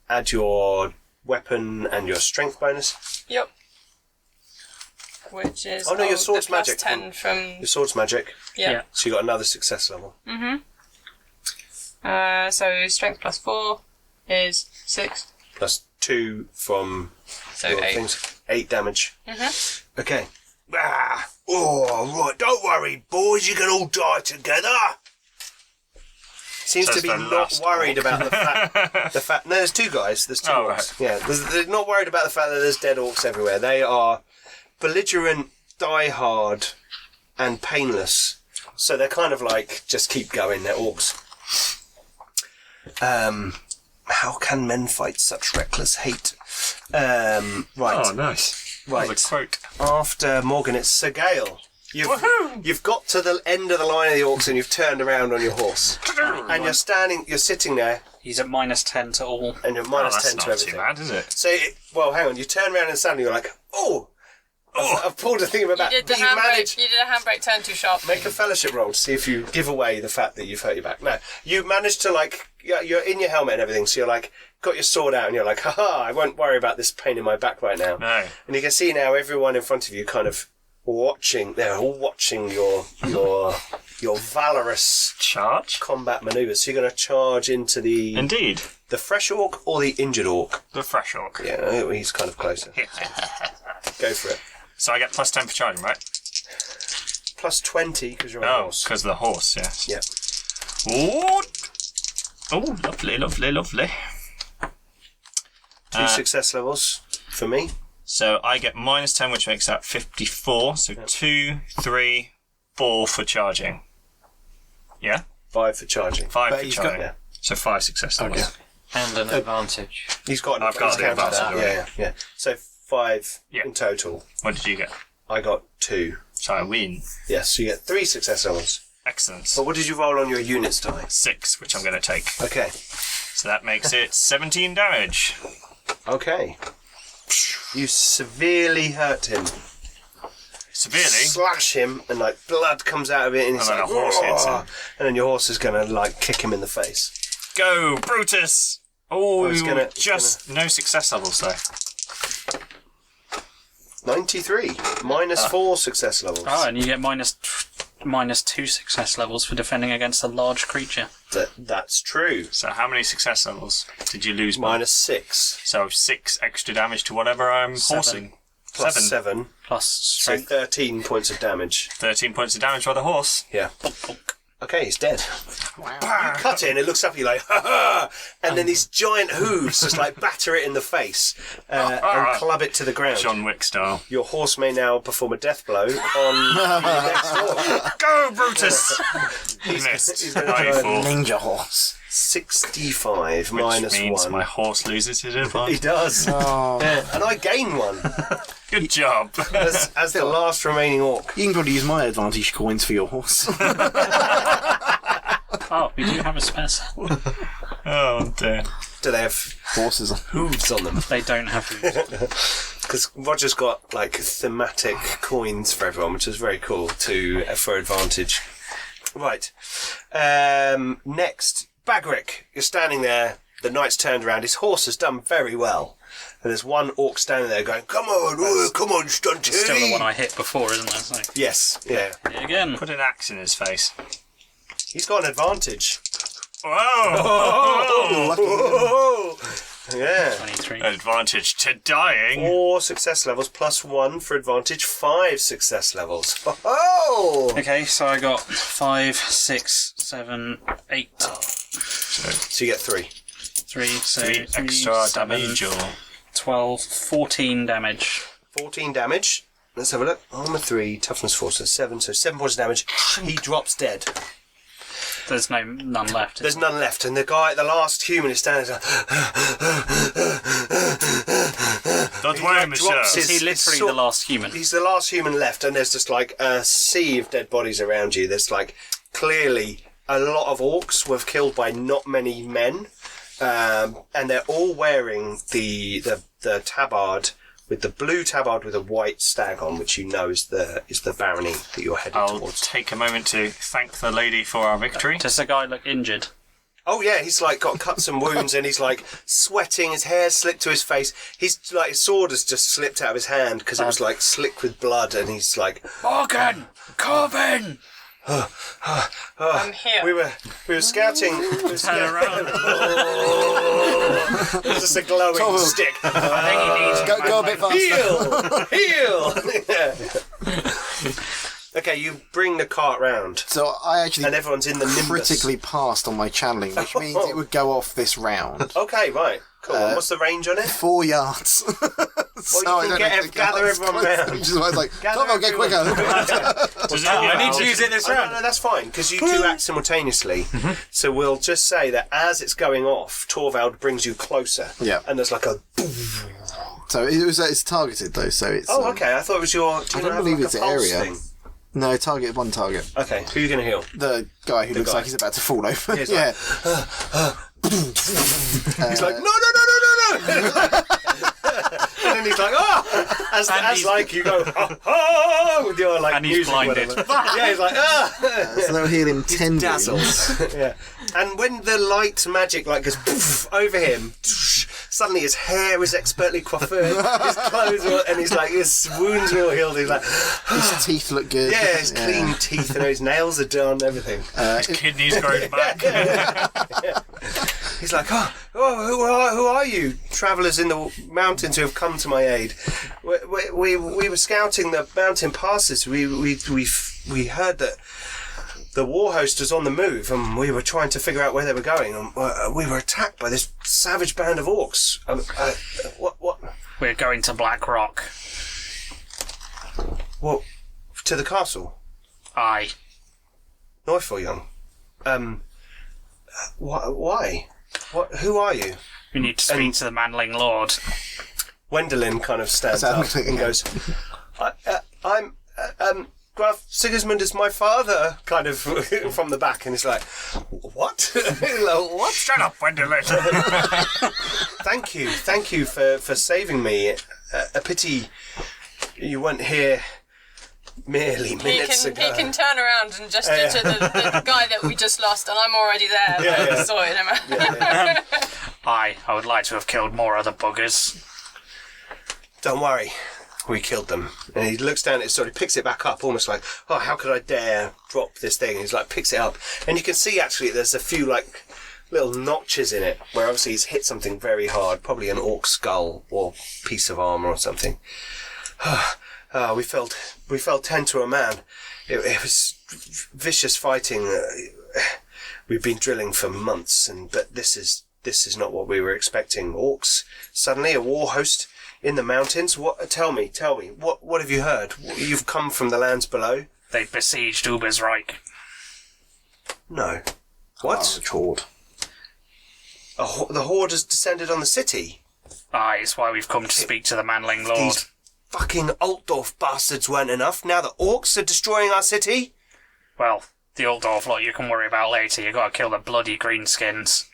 Add your weapon and your strength bonus. Yep. Which is Oh, no, your sword's the plus magic. 10 from... Your sword's magic, Yeah. so you got another success level. So strength plus 4 is 6. Plus 2 from So your 8. things. 8 damage. Okay. Oh, right. Don't worry, boys. You can all die together. Seems Says to be the not last worried about the fact. No, there's 2 guys. There's 2 Oh, orcs. Yeah, they're not worried about the fact that there's dead orcs everywhere. They are belligerent, diehard, and painless. So they're kind of like, just keep going. They're orcs. How can men fight such reckless hate? Right. Oh, nice. Right. That's a quote. After Morgan, it's Sir Gale. You've got to the end of the line of the orcs and you've turned around on your horse. And you're sitting there He's at minus 10 to all. and you're Oh, minus that's 10 to not everything. too bad, is it? So, hang on, you turn around and suddenly you're like, I've pulled a thing of You about did the but you handbrake. manage. You did a handbrake turn too sharp. Make a fellowship roll to see if you give away the fact that you've hurt your back. No, you managed to you're in your helmet and everything, so you're like, got your sword out and you're like, haha, I won't worry about this pain in my back right now. No. And you can see now everyone in front of you kind of watching, they're all watching your valorous Charge? combat manoeuvres. So you're going to charge into the Indeed. fresh orc or the injured orc? The fresh orc. Yeah, he's kind of closer. Go for it. So I get plus 10 for charging, right? Plus 20 because you're on a Oh, horse. because of the horse, yes. Yeah. Ooh. Oh, lovely, lovely, lovely. 2 success levels for me. So I get minus 10, which makes that 54. So 2, 3, 4 for charging. Yeah? 5 for charging. 5 But for he's charging. got- So 5 success levels. And an advantage. He's got I've got he's the counted advantage that. already. Yeah. So 5 Yeah. in total. What did you get? I got 2. So I win. Yes, so you get 3 success levels. Excellent. But what did you roll on your units die? 6, which I'm going to take. Okay. So that makes it 17 damage. Okay. You severely hurt him. Severely. Slash him, and blood comes out of it, and he's And then like, a horse hits him. "Whoa!" And then your horse is gonna kick him in the face. Go, Brutus! Oh, it's just no success levels though. 93 minus 4 success levels. Oh, and you get minus 2 success levels for defending against a large creature. That's true. So how many success levels did you lose by? Minus 6 So 6 extra damage to whatever I'm 7. horsing. plus 7, Plus so strength. 13 points of damage. 13 points of damage by the horse. Yeah. Okay, he's dead. You cut it and it looks up at you like, ha ha! And then these giant hooves just batter it in the face and club it to the ground. John Wick style. Your horse may now perform a death blow on the next door. Go, Brutus! He missed. he's gonna try 94. Ninja horse. 65 Which minus means 1. my horse loses his He advantage. does. Oh. And I gain one Good job. as the last remaining orc. You can probably use my advantage coins for your horse. Oh, we do have a spare set. Oh dear. Do they have Horses. hooves on them? They don't have hooves. Because Roger's got like thematic coins for everyone, which is very cool for advantage. Right. Next, Bagric. You're standing there. The knight's turned around. His horse has done very well. And there's one orc standing there going, "Come on, come on, Stunty!" It's still the one I hit before, isn't it? So, Yes, yeah. hit it again. Put an axe in his face. He's got an advantage. Whoa! Oh, yeah. 23. Advantage to dying. 4 success levels plus 1 for advantage. 5 success levels. Oh! Okay, so I got 5, 6, 7, 8. So you get 3. 3, so 3 extra 7, damage or 12, 14 damage. 14 damage. Let's have a look. Armor 3, toughness 4, so 7. So 7 points of damage. He drops dead. There's none left. There's none left, and the last human is standing there. Don't worry, monsieur. drops Is he literally the last human? He's the last human left, and there's just like a sea of dead bodies around you. There's like clearly a lot of orcs were killed by not many men, and they're all wearing the tabard with the blue tabard with a white stag on, which you know is the barony that you're heading I'll towards. take a moment to thank the lady for our victory. Does the guy look injured? Oh yeah, he's like got cuts and wounds, and he's like sweating. His hair slicked to his face. His like his sword has just slipped out of his hand because it was like slick with blood, and he's like, Morgan! Corbin! I'm here. We were scouting. Turn around. It's just a glowing stick. I think he needs Go a bit faster. Heal! Yeah. Okay, you bring the cart round, So I actually and everyone's in the nimbus. critically passed on my channeling, which means it would go off this round. Okay, right. Cool. And what's the range on it? 4 yards. So Well, you can gather everyone round. Which is why I was like, Gather Tom, get quicker. I need to use it this round. No, that's fine, because you two act simultaneously. So we'll just say that as it's going off, Torvald brings you closer. Yeah. And there's like a... So it's targeted though, so it's... Oh, okay. I thought it was your... Do you I don't have believe like it's a pulse area. thing? No, one target. Okay, who are you going to heal? The guy who looks guy. like he's about to fall over. he's Yeah. He's like, no! And then he's like, oh! As like you go, oh, with your like And he's music, blinded. whatever. Yeah, he's like, ah! So they'll heal him 10 Dazzles. Yeah. And when the light magic like goes poof, over him, suddenly his hair is expertly coiffured, his clothes are, and he's like, his wounds are all healed. He's like, his teeth look good. yeah, his clean teeth and his nails are done, everything. His kidneys grown back. He's like, oh, who are you? Travellers in the mountains who have come to my aid. We were scouting the mountain passes. We heard that the war host was on the move, and we were trying to figure out where they were going. And we were attacked by this savage band of orcs. What? We're going to Black Rock. What? To the castle? Aye. Knife or young? Why? What? Who are you? We need to speak to the Manling Lord. Gwendolyn kind of stands up and goes, I'm Graf Sigismund is my father, kind of from the back, and he's like, what? What? Shut up, Gwendolyn. Thank you for saving me. A pity you weren't here merely minutes He ago. can turn around and gesture to the guy that we just lost, and I'm already there. Yeah. Sorting him out. Aye, I would like to have killed more other buggers. Don't worry, we killed them. And he looks down at his sword, he picks it back up, almost like, oh, how could I dare drop this thing? And he's like, picks it up. And you can see actually there's a few like little notches in it, where obviously he's hit something very hard, probably an orc skull or piece of armour or something. We fell 10 to a man. It was vicious fighting. We've been drilling for months, but this is not what we were expecting. Orcs, suddenly a war host in the mountains. What? Tell me. What have you heard? You've come from the lands below. They besieged Ubersreik. No. What? Horde. The horde has descended on the city. Aye, it's why we've come to speak to the Manling Lord. These fucking Altdorf bastards weren't enough. Now the Orcs are destroying our city. Well, the Altdorf lot you can worry about later. You gotta kill the bloody greenskins.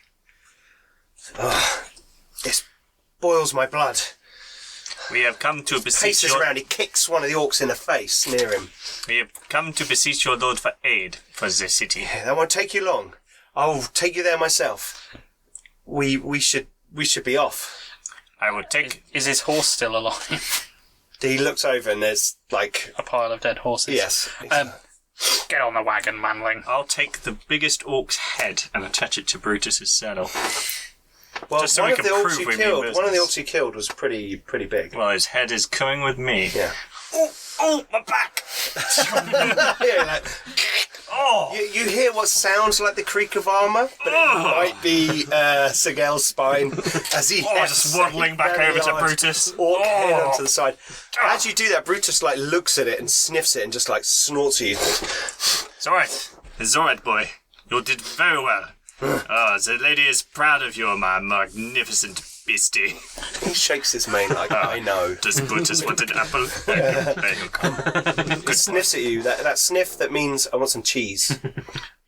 This boils my blood. We have come to beseech Paces around, he kicks one of the Orcs in the face near him. We have come to beseech your lord for aid for the city. That won't take you long. I'll take you there myself. We should be off. I will take... Is his horse still alive? He looks over and there's like A pile of dead horses. yes. Get on the wagon, Manling. I'll take the biggest orc's head and attach it to Brutus's saddle. Well, just so one we of can the prove orcs you we mean killed. One of the business. orcs you killed was pretty big. Well, his head is coming with me. Yeah. Oh, my back! Yeah, like, Oh! you hear what sounds like the creak of armour, but it might be Sigel's spine as he just waddling back over to Brutus. Orc head onto the side. As you do that, Brutus like looks at it and sniffs it and just like snorts at you. It's alright. It's alright, boy. You did very well. The lady is proud of you, my magnificent beastie. He shakes his mane like, I know. Does Brutus want an apple? There you go. He sniffs at you. That sniff that means I want some cheese.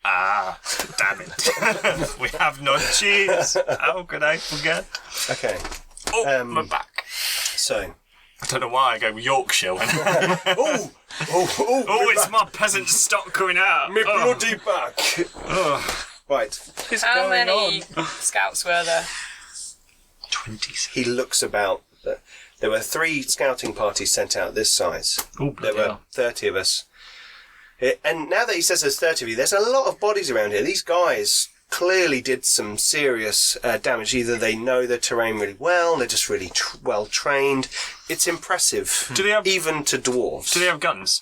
Ah, damn it. We have no cheese. How could I forget? Okay. Oh, my back. So. I don't know why I go Yorkshire when... Oh, it's my peasant stock coming out. me bloody back. Right. How many scouts were there? 20. He looks about. There were 3 scouting parties sent out this size. There were 30 of us. And now that he says there's 30 of you, there's a lot of bodies around here. These guys clearly did some serious damage. Either they know the terrain really well, they're just really well trained. It's impressive. Do they have, even to dwarves? Do they have guns?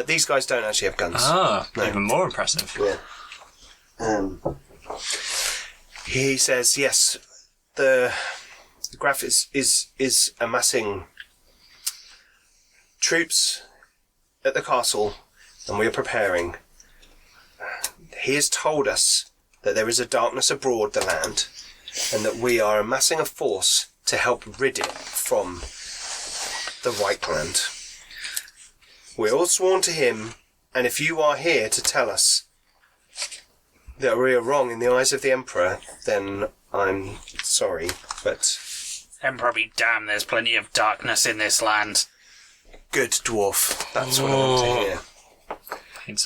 These guys don't actually have guns. Ah, even more impressive. Yeah. He says, yes, the Graf is amassing troops at the castle, and we are preparing. He has told us that there is a darkness abroad the land, and that we are amassing a force to help rid it from the Reichland. We're all sworn to him, and if you are here to tell us that we are wrong in the eyes of the Emperor, then I'm sorry, but... Emperor be damned, there's plenty of darkness in this land. Good dwarf. That's what I want to hear.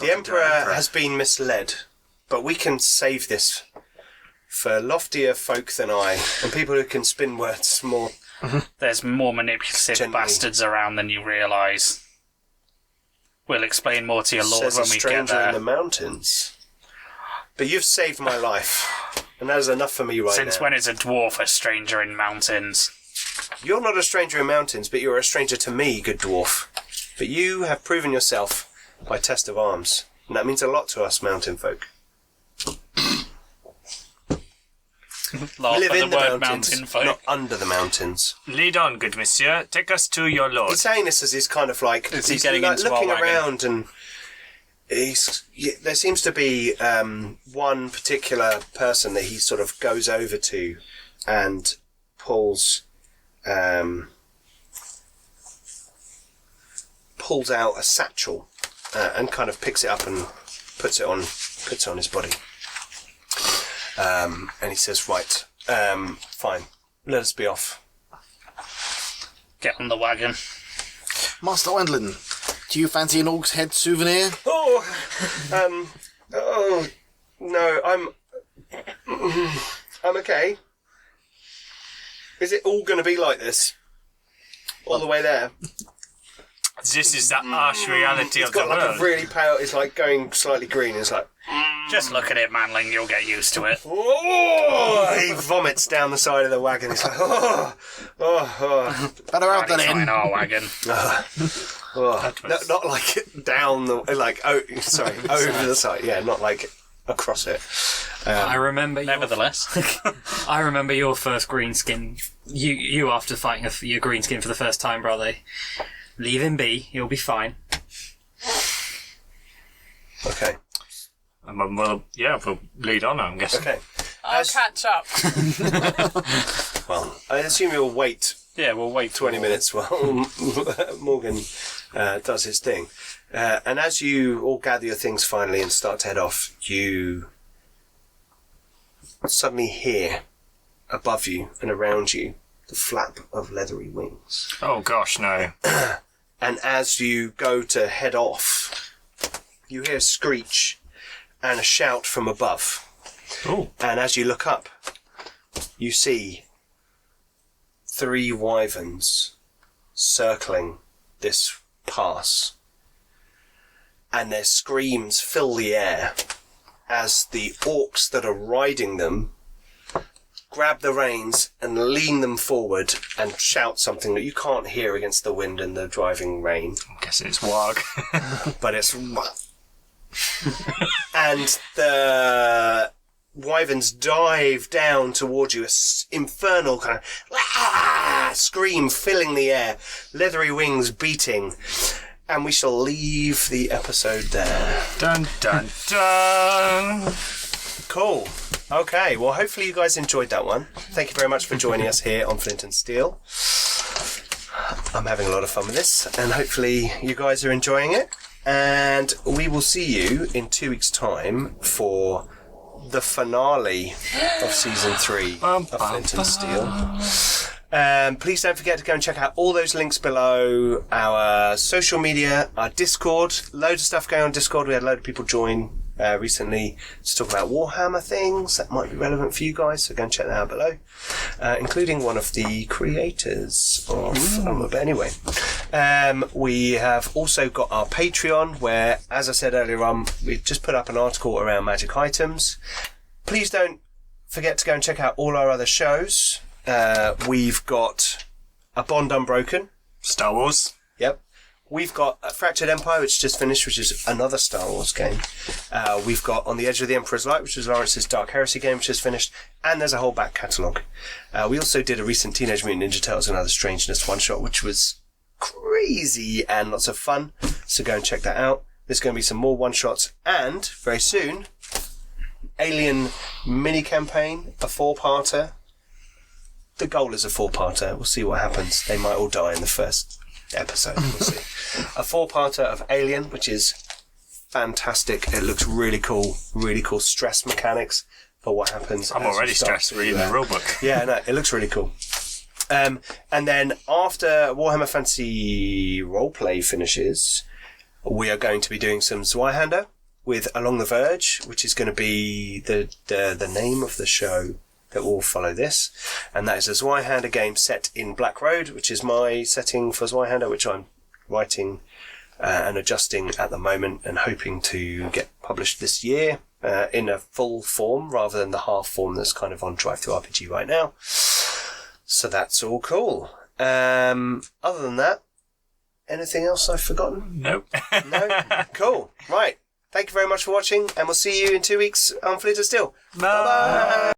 The Emperor has been misled, but we can save this for loftier folk than I, and people who can spin words more. There's more manipulative Gently. bastards around than you realise. We'll explain more to your lord Says when a we get stranger there. in the mountains. But you've saved my life, and that is enough for me right Since now. when is a dwarf a stranger in mountains? You're not a stranger in mountains, but you're a stranger to me, good dwarf. But you have proven yourself by test of arms, and that means a lot to us mountain folk. Laugh We live at in the the word mountains, mountain folk. not under the mountains. Lead on, good monsieur. Take us to your lord. He's saying this as he's kind of like Is he he's getting like into our looking wagon? around, and there seems to be one particular person that he sort of goes over to and pulls out a satchel and kind of picks it up and puts it on his body. And he says, right, fine, let us be off. Get on the wagon. Master Wendlin, do you fancy an Orc's head souvenir? No, I'm okay. Is it all going to be like this? All the way there? This is the harsh reality It's of the got like world. a really pale, it's like going slightly green, it's like, Just look at it, Manling, you'll get used to it. oh, he vomits down the side of the wagon, it's like, oh. Better out than It's not in in. our wagon. No, not like down the, like, over the side, yeah, not like across it. I remember Nevertheless. I remember your first greenskin. You after fighting your greenskin for the first time, brother. Leave him be. He'll be fine. Okay. Well, yeah, we'll lead on, I'm guessing. Okay. I'll catch up. Well, I assume you'll wait Yeah, we'll wait 20 minutes while Morgan does his thing. And as you all gather your things finally and start to head off, you suddenly hear above you and around you the flap of leathery wings. Oh gosh, no. And as you go to head off, you hear a screech and a shout from above. Ooh. And as you look up, you see 3 wyverns circling this pass. And their screams fill the air as the orcs that are riding them grab the reins and lean them forward and shout something that you can't hear against the wind and the driving rain. I'm guessing it's Wog. But it's... And the wyverns dive down towards you, infernal kind of scream filling the air, leathery wings beating, and we shall leave the episode there. Dun dun dun! Cool. Okay, well hopefully you guys enjoyed that one. Thank you very much for joining us here on Flint and Steel. I'm having a lot of fun with this, and hopefully you guys are enjoying it. And we will see you in 2 weeks' time for the finale of Season 3 of Flint and Steel. Please don't forget to go and check out all those links below, our social media, our Discord. Loads of stuff going on Discord. We had a load of people join recently to talk about Warhammer things that might be relevant for you guys, so go and check that out below, including one of the creators of but anyway, we have also got our Patreon, where, as I said earlier on, we just put up an article around magic items. Please don't forget to go and check out all our other shows. We've got A Bond Unbroken, Star Wars. Yep. We've got A Fractured Empire, which just finished, which is another Star Wars game. We've got On the Edge of the Emperor's Light, which is Lawrence's Dark Heresy game, which is finished. And there's a whole back catalogue. We also did a recent Teenage Mutant Ninja Turtles and Other Strangeness one-shot, which was crazy and lots of fun. So go and check that out. There's going to be some more one-shots. And, very soon, Alien mini-campaign, a 4-parter. The goal is a 4-parter. We'll see what happens. They might all die in the first episode. We'll see. A 4-parter of Alien, which is fantastic. It looks really cool stress mechanics for what happens. I'm already stressed reading the rulebook. Yeah, no, it looks really cool. And then after Warhammer Fantasy Roleplay finishes, we are going to be doing some Zweihander with Along the Verge, which is going to be the name of the show that will follow this, and that is a Zweihander game set in Black Road, which is my setting for Zweihander, which I'm writing and adjusting at the moment and hoping to get published this year in a full form rather than the half form that's kind of on Drive-Thru-RPG right now. So that's all cool. Other than that, anything else I've forgotten? Nope. No? Cool. Right. Thank you very much for watching, and we'll see you in 2 weeks on Flint and Steel. Bye.